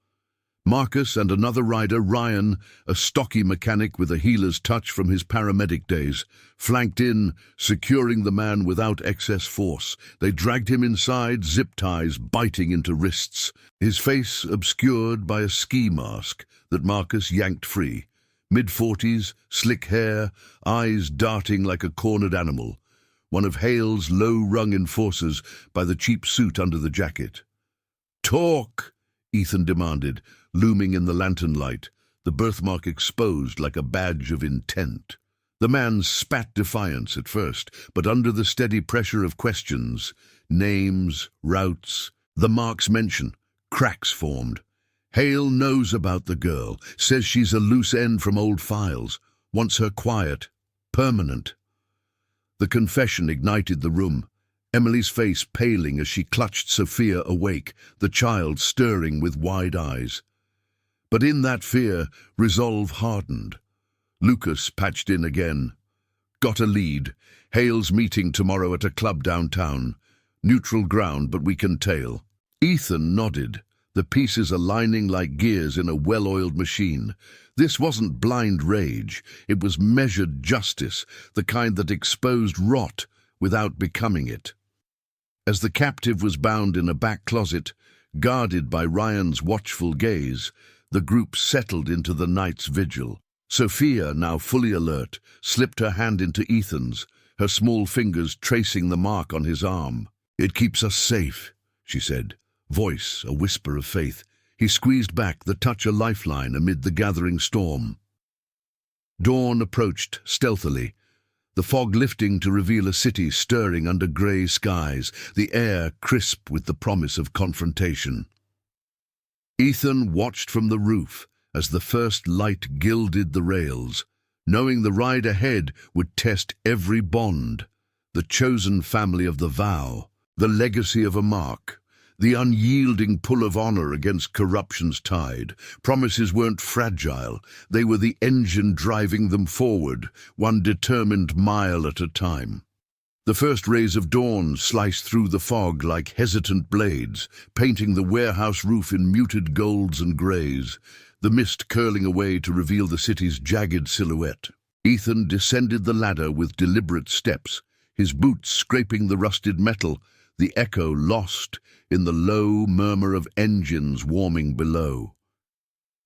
Marcus and another rider, Ryan, a stocky mechanic with a healer's touch from his paramedic days, flanked in, securing the man without excess force. They dragged him inside, zip ties biting into wrists, his face obscured by a ski mask that Marcus yanked free. Mid-40s, slick hair, eyes darting like a cornered animal. One of Hale's low-rung enforcers by the cheap suit under the jacket. "Talk!" Ethan demanded, looming in the lantern light, the birthmark exposed like a badge of intent. The man spat defiance at first, but under the steady pressure of questions, names, routes, the mark's mention, cracks formed. Hale knows about the girl, says she's a loose end from old files, wants her quiet, permanent. The confession ignited the room, Emily's face paling as she clutched Sophia awake, the child stirring with wide eyes. But in that fear, resolve hardened. Lucas patched in again. "Got a lead. Hale's meeting tomorrow at a club downtown. Neutral ground, but we can tail." Ethan nodded, the pieces aligning like gears in a well-oiled machine. This wasn't blind rage, it was measured justice, the kind that exposed rot without becoming it. As the captive was bound in a back closet, guarded by Ryan's watchful gaze, the group settled into the night's vigil. Sophia, now fully alert, slipped her hand into Ethan's, her small fingers tracing the mark on his arm. "It keeps us safe," she said, voice a whisper of faith. He squeezed back, the touch a lifeline amid the gathering storm. Dawn approached stealthily, the fog lifting to reveal a city stirring under grey skies, the air crisp with the promise of confrontation. Ethan watched from the roof as the first light gilded the rails, knowing the ride ahead would test every bond, the chosen family of the vow, the legacy of a mark, the unyielding pull of honor against corruption's tide. Promises weren't fragile, they were the engine driving them forward, one determined mile at a time. The first rays of dawn sliced through the fog like hesitant blades, painting the warehouse roof in muted golds and greys, the mist curling away to reveal the city's jagged silhouette. Ethan descended the ladder with deliberate steps, his boots scraping the rusted metal, the echo lost in the low murmur of engines warming below.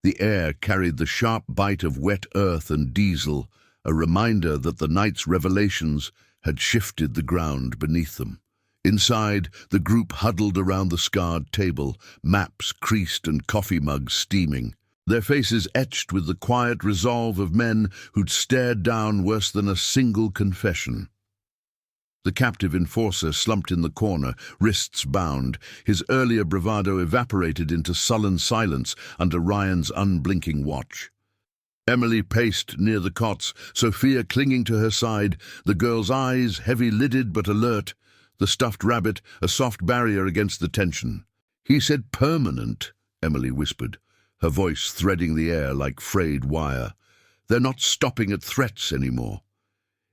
The air carried the sharp bite of wet earth and diesel, a reminder that the night's revelations had shifted the ground beneath them. Inside, the group huddled around the scarred table, maps creased and coffee mugs steaming, their faces etched with the quiet resolve of men who'd stared down worse than a single confession. The captive enforcer slumped in the corner, wrists bound, his earlier bravado evaporated into sullen silence under Ryan's unblinking watch. Emily paced near the cots, Sophia clinging to her side, the girl's eyes heavy-lidded but alert, the stuffed rabbit a soft barrier against the tension. "He said permanent," Emily whispered, her voice threading the air like frayed wire. "They're not stopping at threats anymore."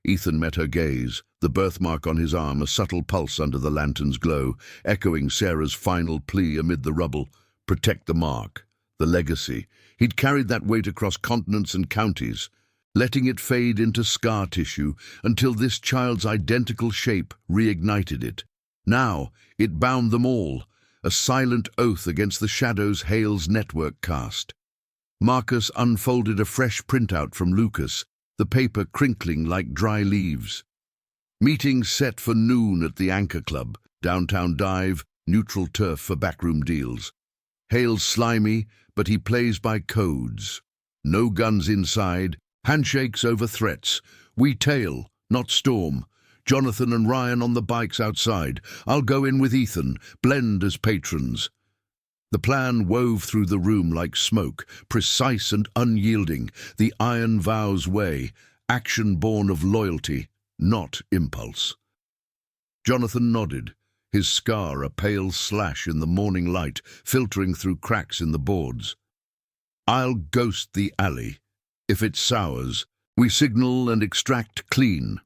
Ethan met her gaze, the birthmark on his arm a subtle pulse under the lantern's glow, echoing Sarah's final plea amid the rubble. Protect the mark, the legacy. He'd carried that weight across continents and counties, letting it fade into scar tissue until this child's identical shape reignited it. Now it bound them all, a silent oath against the shadows Hale's network cast. Marcus unfolded a fresh printout from Lucas, the paper crinkling like dry leaves. Meeting set for noon at the Anchor Club, downtown dive, neutral turf for backroom deals. Hale's slimy, but he plays by codes. No guns inside, handshakes over threats. We tail, not storm. Jonathan and Ryan on the bikes outside. I'll go in with Ethan, blend as patrons. The plan wove through the room like smoke, precise and unyielding, the iron vow's way, action born of loyalty, not impulse. Jonathan nodded, his scar a pale slash in the morning light, filtering through cracks in the boards. "I'll ghost the alley. If it sours, we signal and extract clean."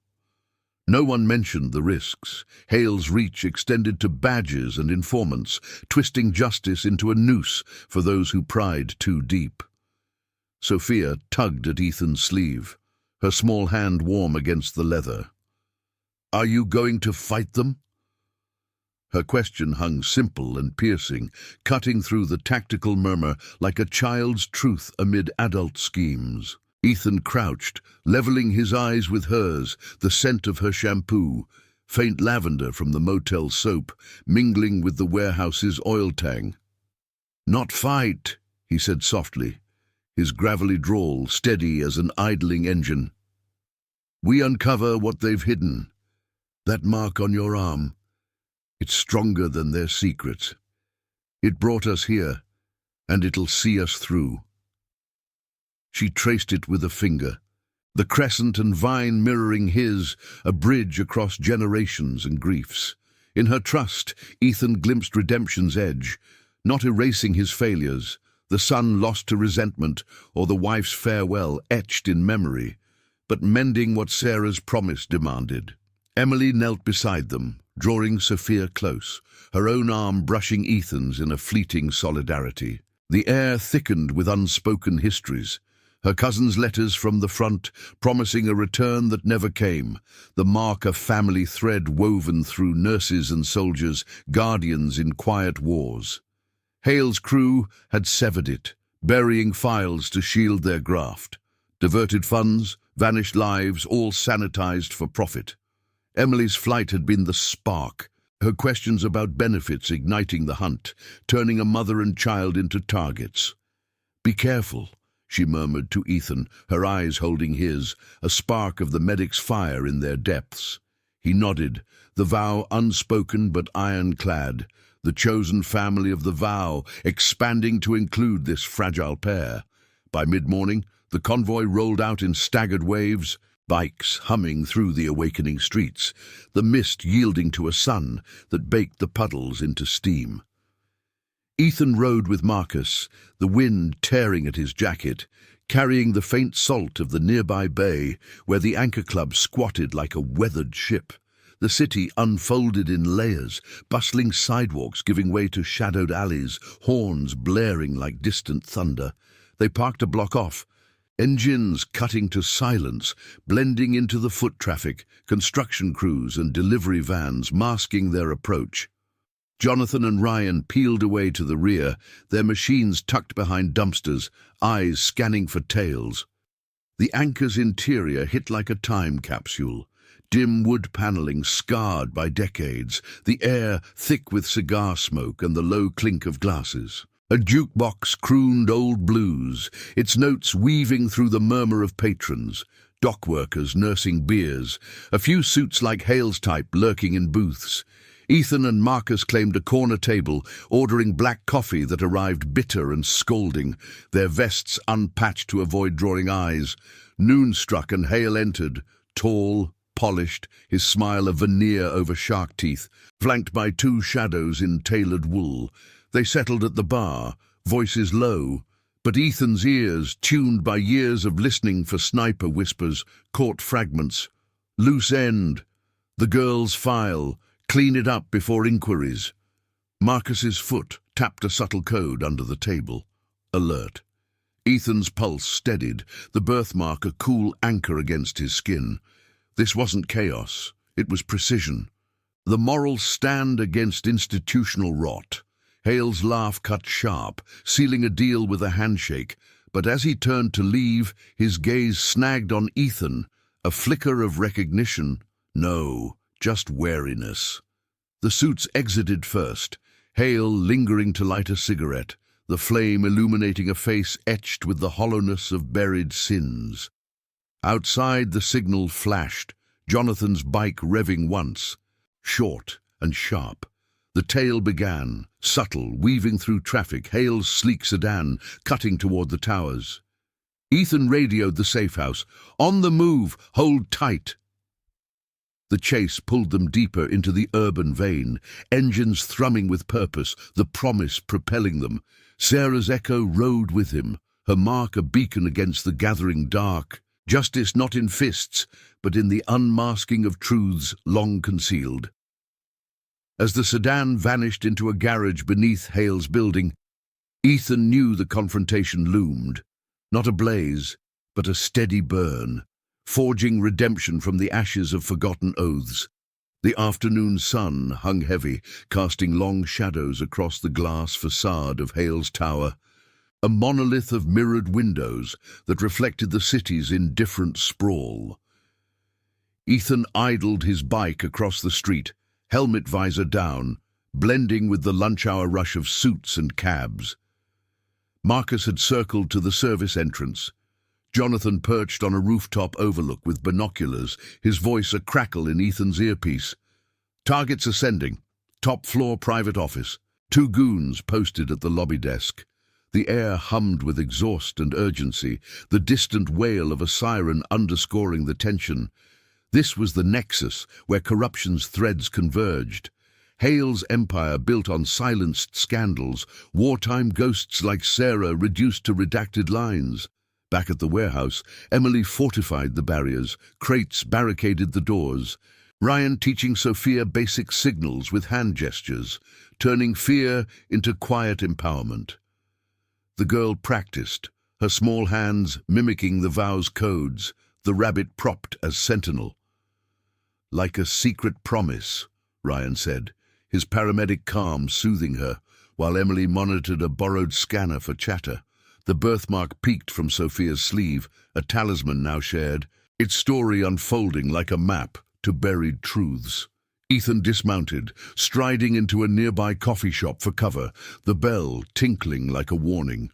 No one mentioned the risks. Hale's reach extended to badges and informants, twisting justice into a noose for those who pried too deep. Sophia tugged at Ethan's sleeve, her small hand warm against the leather. "Are you going to fight them?" Her question hung simple and piercing, cutting through the tactical murmur like a child's truth amid adult schemes. Ethan crouched, leveling his eyes with hers, the scent of her shampoo, faint lavender from the motel soap, mingling with the warehouse's oil tang. "Not fight," he said softly, his gravelly drawl steady as an idling engine. "We uncover what they've hidden. That mark on your arm, it's stronger than their secrets. It brought us here, and it'll see us through." She traced it with a finger, the crescent and vine mirroring his, a bridge across generations and griefs. In her trust, Ethan glimpsed redemption's edge, not erasing his failures, the son lost to resentment or the wife's farewell etched in memory, but mending what Sarah's promise demanded. Emily knelt beside them, drawing Sophia close, her own arm brushing Ethan's in a fleeting solidarity. The air thickened with unspoken histories, her cousin's letters from the front promising a return that never came, the mark of family thread woven through nurses and soldiers, guardians in quiet wars. Hale's crew had severed it, burying files to shield their graft. Diverted funds, vanished lives, all sanitized for profit. Emily's flight had been the spark, her questions about benefits igniting the hunt, turning a mother and child into targets. "Be careful," she murmured to Ethan, her eyes holding his, a spark of the medic's fire in their depths. He nodded, the vow unspoken but ironclad, the chosen family of the vow expanding to include this fragile pair. By mid-morning, the convoy rolled out in staggered waves, bikes humming through the awakening streets, the mist yielding to a sun that baked the puddles into steam. Ethan rode with Marcus, the wind tearing at his jacket, carrying the faint salt of the nearby bay where the anchor club squatted like a weathered ship. The city unfolded in layers, bustling sidewalks giving way to shadowed alleys, horns blaring like distant thunder. They parked a block off, engines cutting to silence, blending into the foot traffic, construction crews and delivery vans masking their approach. Jonathan and Ryan peeled away to the rear, their machines tucked behind dumpsters, eyes scanning for tails. The anchor's interior hit like a time capsule, dim wood paneling scarred by decades, the air thick with cigar smoke and the low clink of glasses. A jukebox crooned old blues, its notes weaving through the murmur of patrons, dock workers nursing beers, a few suits like Hale's type lurking in booths. Ethan and Marcus claimed a corner table, ordering black coffee that arrived bitter and scalding, their vests unpatched to avoid drawing eyes. Noon struck and Hale entered, tall, polished, his smile a veneer over shark teeth, flanked by two shadows in tailored wool. They settled at the bar, voices low, but Ethan's ears, tuned by years of listening for sniper whispers, caught fragments. Loose end. The girl's file. Clean it up before inquiries. Marcus's foot tapped a subtle code under the table. Alert. Ethan's pulse steadied, the birthmark a cool anchor against his skin. This wasn't chaos, it was precision. The moral stand against institutional rot. Hale's laugh cut sharp, sealing a deal with a handshake, but as he turned to leave, his gaze snagged on Ethan, a flicker of recognition. No, just wariness. The suits exited first, Hale lingering to light a cigarette, the flame illuminating a face etched with the hollowness of buried sins. Outside the signal flashed, Jonathan's bike revving once, short and sharp. The tale began, subtle, weaving through traffic, Hale's sleek sedan cutting toward the towers. Ethan radioed the safe house. "On the move, hold tight." The chase pulled them deeper into the urban vein, engines thrumming with purpose, the promise propelling them. Sarah's echo rode with him, her mark a beacon against the gathering dark. Justice not in fists, but in the unmasking of truths long concealed. As the sedan vanished into a garage beneath Hale's building, Ethan knew the confrontation loomed. Not a blaze, but a steady burn, forging redemption from the ashes of forgotten oaths. The afternoon sun hung heavy, casting long shadows across the glass facade of Hale's tower, a monolith of mirrored windows that reflected the city's indifferent sprawl. Ethan idled his bike across the street, helmet visor down, blending with the lunch-hour rush of suits and cabs. Marcus had circled to the service entrance. Jonathan perched on a rooftop overlook with binoculars, his voice a crackle in Ethan's earpiece. "Targets ascending. Top floor private office. 2 goons posted at the lobby desk." The air hummed with exhaust and urgency, the distant wail of a siren underscoring the tension. This was the nexus where corruption's threads converged. Hale's empire built on silenced scandals, wartime ghosts like Sarah reduced to redacted lines. Back at the warehouse, Emily fortified the barriers, crates barricaded the doors. Ryan teaching Sophia basic signals with hand gestures, turning fear into quiet empowerment. The girl practiced, her small hands mimicking the vow's codes, the rabbit propped as sentinel. "Like a secret promise," Ryan said, his paramedic calm soothing her, while Emily monitored a borrowed scanner for chatter. The birthmark peeked from Sophia's sleeve, a talisman now shared, its story unfolding like a map to buried truths. Ethan dismounted, striding into a nearby coffee shop for cover, the bell tinkling like a warning.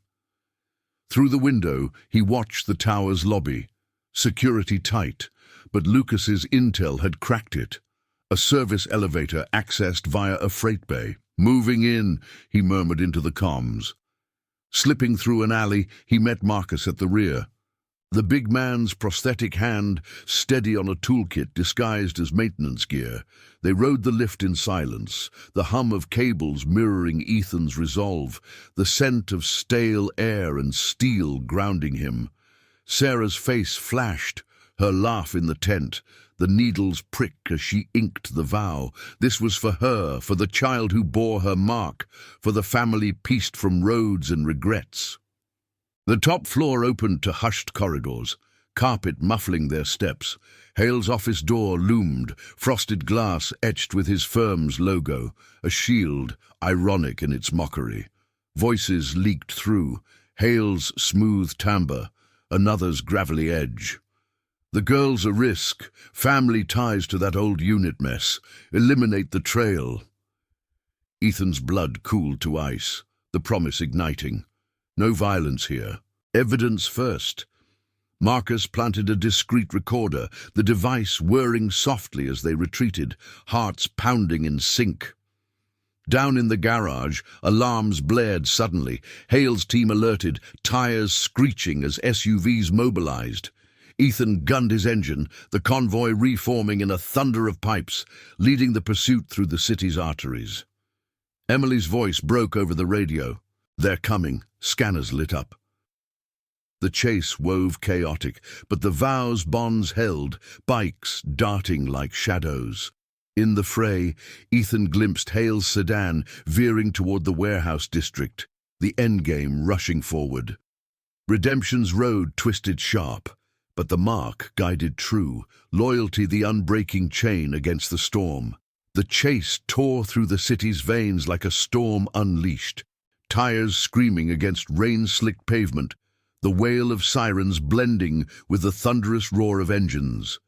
Through the window, he watched the tower's lobby. Security tight, but Lucas's intel had cracked it. A service elevator accessed via a freight bay. "Moving in," he murmured into the comms. Slipping through an alley, he met Marcus at the rear. The big man's prosthetic hand steady on a toolkit disguised as maintenance gear. They rode the lift in silence, the hum of cables mirroring Ethan's resolve, the scent of stale air and steel grounding him. Sarah's face flashed, her laugh in the tent, the needle's prick as she inked the vow. This was for her, for the child who bore her mark, for the family pieced from roads and regrets. The top floor opened to hushed corridors, carpet muffling their steps. Hale's office door loomed, frosted glass etched with his firm's logo, a shield, ironic in its mockery. Voices leaked through, Hale's smooth timbre, another's gravelly edge. "The girl's a risk, family ties to that old unit mess. Eliminate the trail." Ethan's blood cooled to ice, the promise igniting. No violence here. Evidence first. Marcus planted a discreet recorder, the device whirring softly as they retreated, hearts pounding in sync. Down in the garage, alarms blared suddenly. Hale's team alerted, tires screeching as SUVs mobilized. Ethan gunned his engine, the convoy reforming in a thunder of pipes, leading the pursuit through the city's arteries. Emily's voice broke over the radio. "They're coming." Scanners lit up. The chase wove chaotic, but the vow's bonds held, bikes darting like shadows. In the fray, Ethan glimpsed Hale's sedan veering toward the warehouse district, the endgame rushing forward. Redemption's road twisted sharp, but the mark guided true, loyalty the unbreaking chain against the storm. The chase tore through the city's veins like a storm unleashed. Tires screaming against rain-slicked pavement, the wail of sirens blending with the thunderous roar of engines.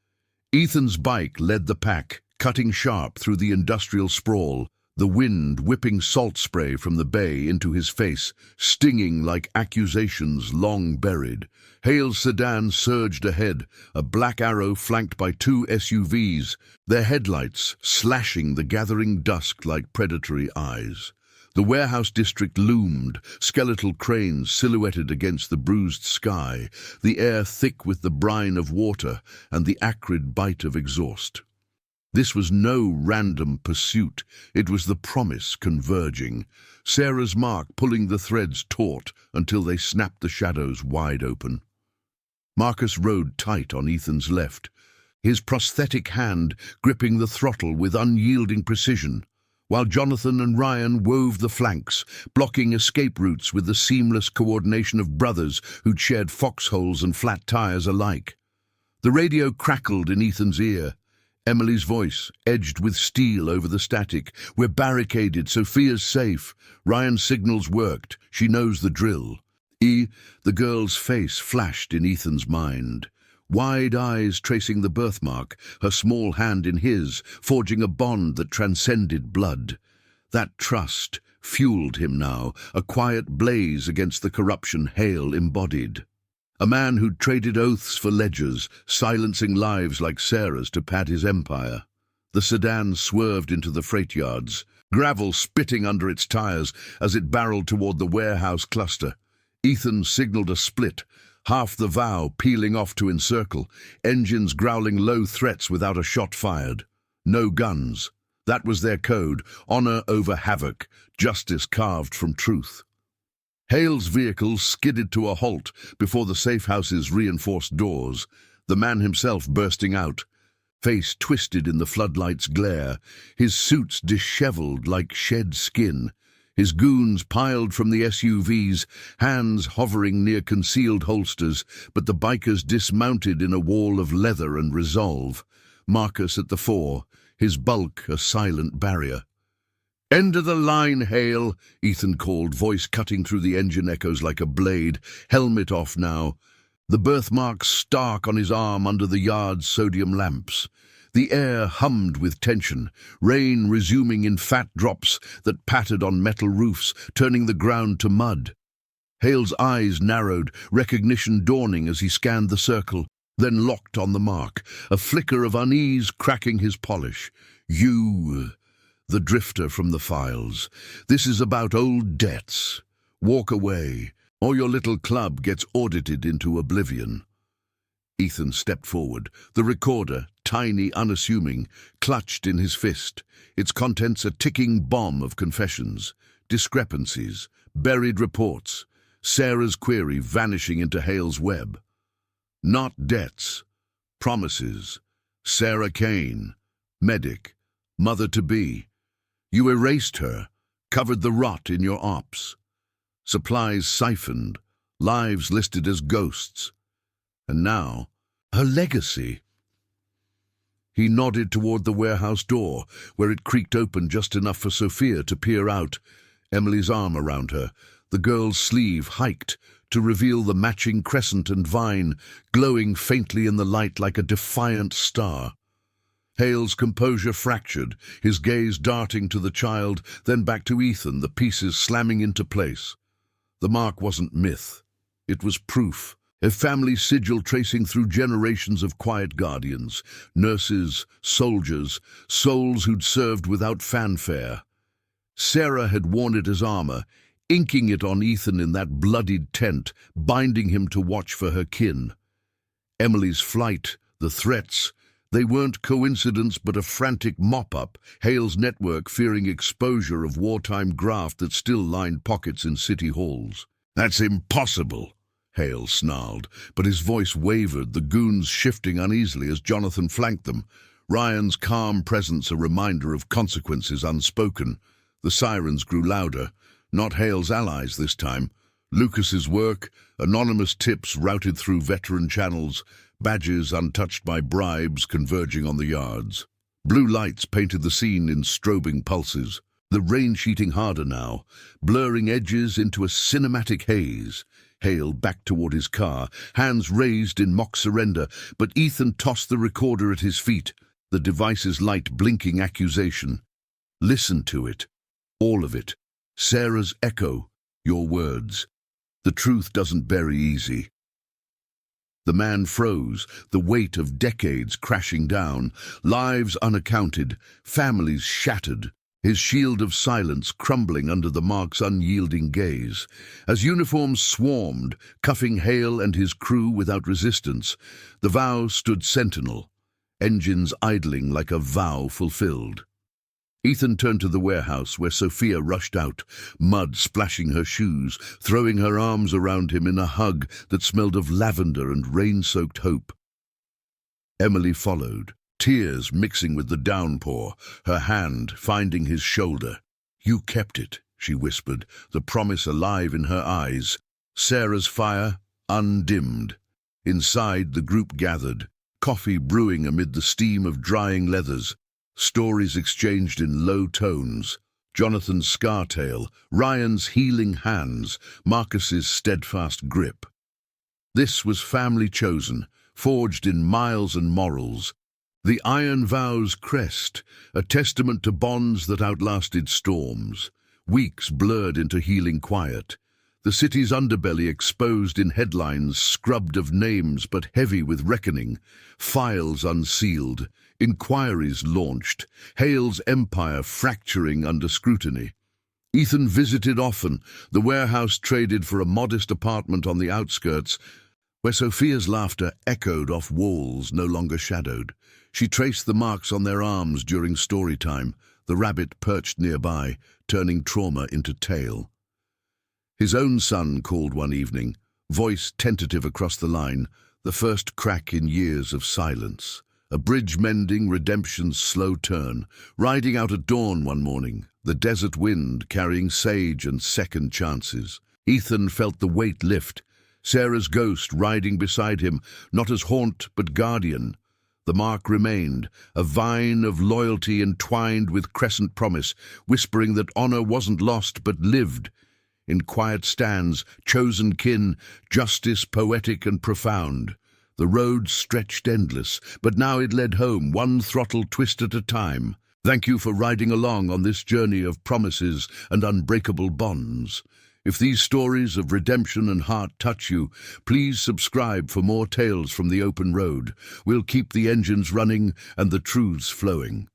Ethan's bike led the pack, cutting sharp through the industrial sprawl, the wind whipping salt spray from the bay into his face, stinging like accusations long buried. Hale's sedan surged ahead, a black arrow flanked by two SUVs, their headlights slashing the gathering dusk like predatory eyes. The warehouse district loomed, skeletal cranes silhouetted against the bruised sky, the air thick with the brine of water and the acrid bite of exhaust. This was no random pursuit. It was the promise converging, Sarah's mark pulling the threads taut until they snapped the shadows wide open. Marcus rode tight on Ethan's left, his prosthetic hand gripping the throttle with unyielding precision, while Jonathan and Ryan wove the flanks, blocking escape routes with the seamless coordination of brothers who'd shared foxholes and flat tires alike. The radio crackled in Ethan's ear. Emily's voice edged with steel over the static. "We're barricaded, Sophia's safe. Ryan's signals worked. She knows the drill." The girl's face flashed in Ethan's mind. Wide eyes tracing the birthmark, her small hand in his, forging a bond that transcended blood. That trust fueled him now, a quiet blaze against the corruption Hale embodied. A man who'd traded oaths for ledgers, silencing lives like Sarah's to pad his empire. The sedan swerved into the freight yards, gravel spitting under its tires as it barreled toward the warehouse cluster. Ethan signaled a split, half the vow peeling off to encircle, engines growling low threats without a shot fired. No guns. That was their code, honor over havoc, justice carved from truth. Hale's vehicle skidded to a halt before the safe house's reinforced doors, the man himself bursting out, face twisted in the floodlight's glare, his suits disheveled like shed skin, his goons piled from the SUVs, hands hovering near concealed holsters, but the bikers dismounted in a wall of leather and resolve. Marcus at the fore, his bulk a silent barrier. "End of the line, Hale," Ethan called, voice cutting through the engine echoes like a blade, helmet off now. The birthmark stark on his arm under the yard's sodium lamps. The air hummed with tension, rain resuming in fat drops that pattered on metal roofs, turning the ground to mud. Hale's eyes narrowed, recognition dawning as he scanned the circle, then locked on the mark, a flicker of unease cracking his polish. "You, the drifter from the files. This is about old debts. Walk away, or your little club gets audited into oblivion." Ethan stepped forward, the recorder, tiny, unassuming, clutched in his fist, its contents a ticking bomb of confessions, discrepancies, buried reports, Sarah's query vanishing into Hale's web. Not debts, promises, Sarah Kane, medic, mother-to-be. You erased her, covered the rot in your ops. Supplies siphoned, lives listed as ghosts. And now, her legacy. He nodded toward the warehouse door, where it creaked open just enough for Sophia to peer out, Emily's arm around her, the girl's sleeve hiked to reveal the matching crescent and vine, glowing faintly in the light like a defiant star. Hale's composure fractured, his gaze darting to the child, then back to Ethan, the pieces slamming into place. The mark wasn't myth. It was proof. A family sigil tracing through generations of quiet guardians, nurses, soldiers, souls who'd served without fanfare. Sarah had worn it as armor, inking it on Ethan in that bloodied tent, binding him to watch for her kin. Emily's flight, the threats, they weren't coincidence but a frantic mop-up, Hale's network fearing exposure of wartime graft that still lined pockets in city halls. "That's impossible," Hale snarled, but his voice wavered, the goons shifting uneasily as Jonathan flanked them, Ryan's calm presence a reminder of consequences unspoken. The sirens grew louder, not Hale's allies this time. Lucas's work, anonymous tips routed through veteran channels, badges untouched by bribes converging on the yards. Blue lights painted the scene in strobing pulses, the rain sheeting harder now, blurring edges into a cinematic haze. Hale backed toward his car, hands raised in mock surrender, but Ethan tossed the recorder at his feet, the device's light blinking accusation. Listen to it. All of it. Sarah's echo, your words. The truth doesn't bury easy. The man froze, the weight of decades crashing down, lives unaccounted, families shattered, his shield of silence crumbling under the Mark's unyielding gaze. As uniforms swarmed, cuffing Hale and his crew without resistance, the vow stood sentinel, engines idling like a vow fulfilled. Ethan turned to the warehouse where Sophia rushed out, mud splashing her shoes, throwing her arms around him in a hug that smelled of lavender and rain-soaked hope. Emily followed, tears mixing with the downpour, her hand finding his shoulder. "You kept it," she whispered, the promise alive in her eyes. Sarah's fire undimmed. Inside, the group gathered, coffee brewing amid the steam of drying leathers. Stories exchanged in low tones. Jonathan's scar tale, Ryan's healing hands, Marcus's steadfast grip. This was family chosen, forged in miles and morals. The Iron Vow's crest, a testament to bonds that outlasted storms. Weeks blurred into healing quiet. The city's underbelly exposed in headlines, scrubbed of names but heavy with reckoning. Files unsealed. Inquiries launched, Hale's empire fracturing under scrutiny. Ethan visited often, the warehouse traded for a modest apartment on the outskirts, where Sophia's laughter echoed off walls no longer shadowed. She traced the marks on their arms during story time, the rabbit perched nearby, turning trauma into tale. His own son called one evening, voice tentative across the line, the first crack in years of silence. A bridge-mending redemption's slow turn, riding out at dawn one morning, the desert wind carrying sage and second chances. Ethan felt the weight lift, Sarah's ghost riding beside him, not as haunt but guardian. The mark remained, a vine of loyalty entwined with crescent promise, whispering that honor wasn't lost but lived. In quiet stands, chosen kin, justice poetic and profound. The road stretched endless, but now it led home, one throttle twist at a time. Thank you for riding along on this journey of promises and unbreakable bonds. If these stories of redemption and heart touch you, please subscribe for more tales from the open road. We'll keep the engines running and the truths flowing.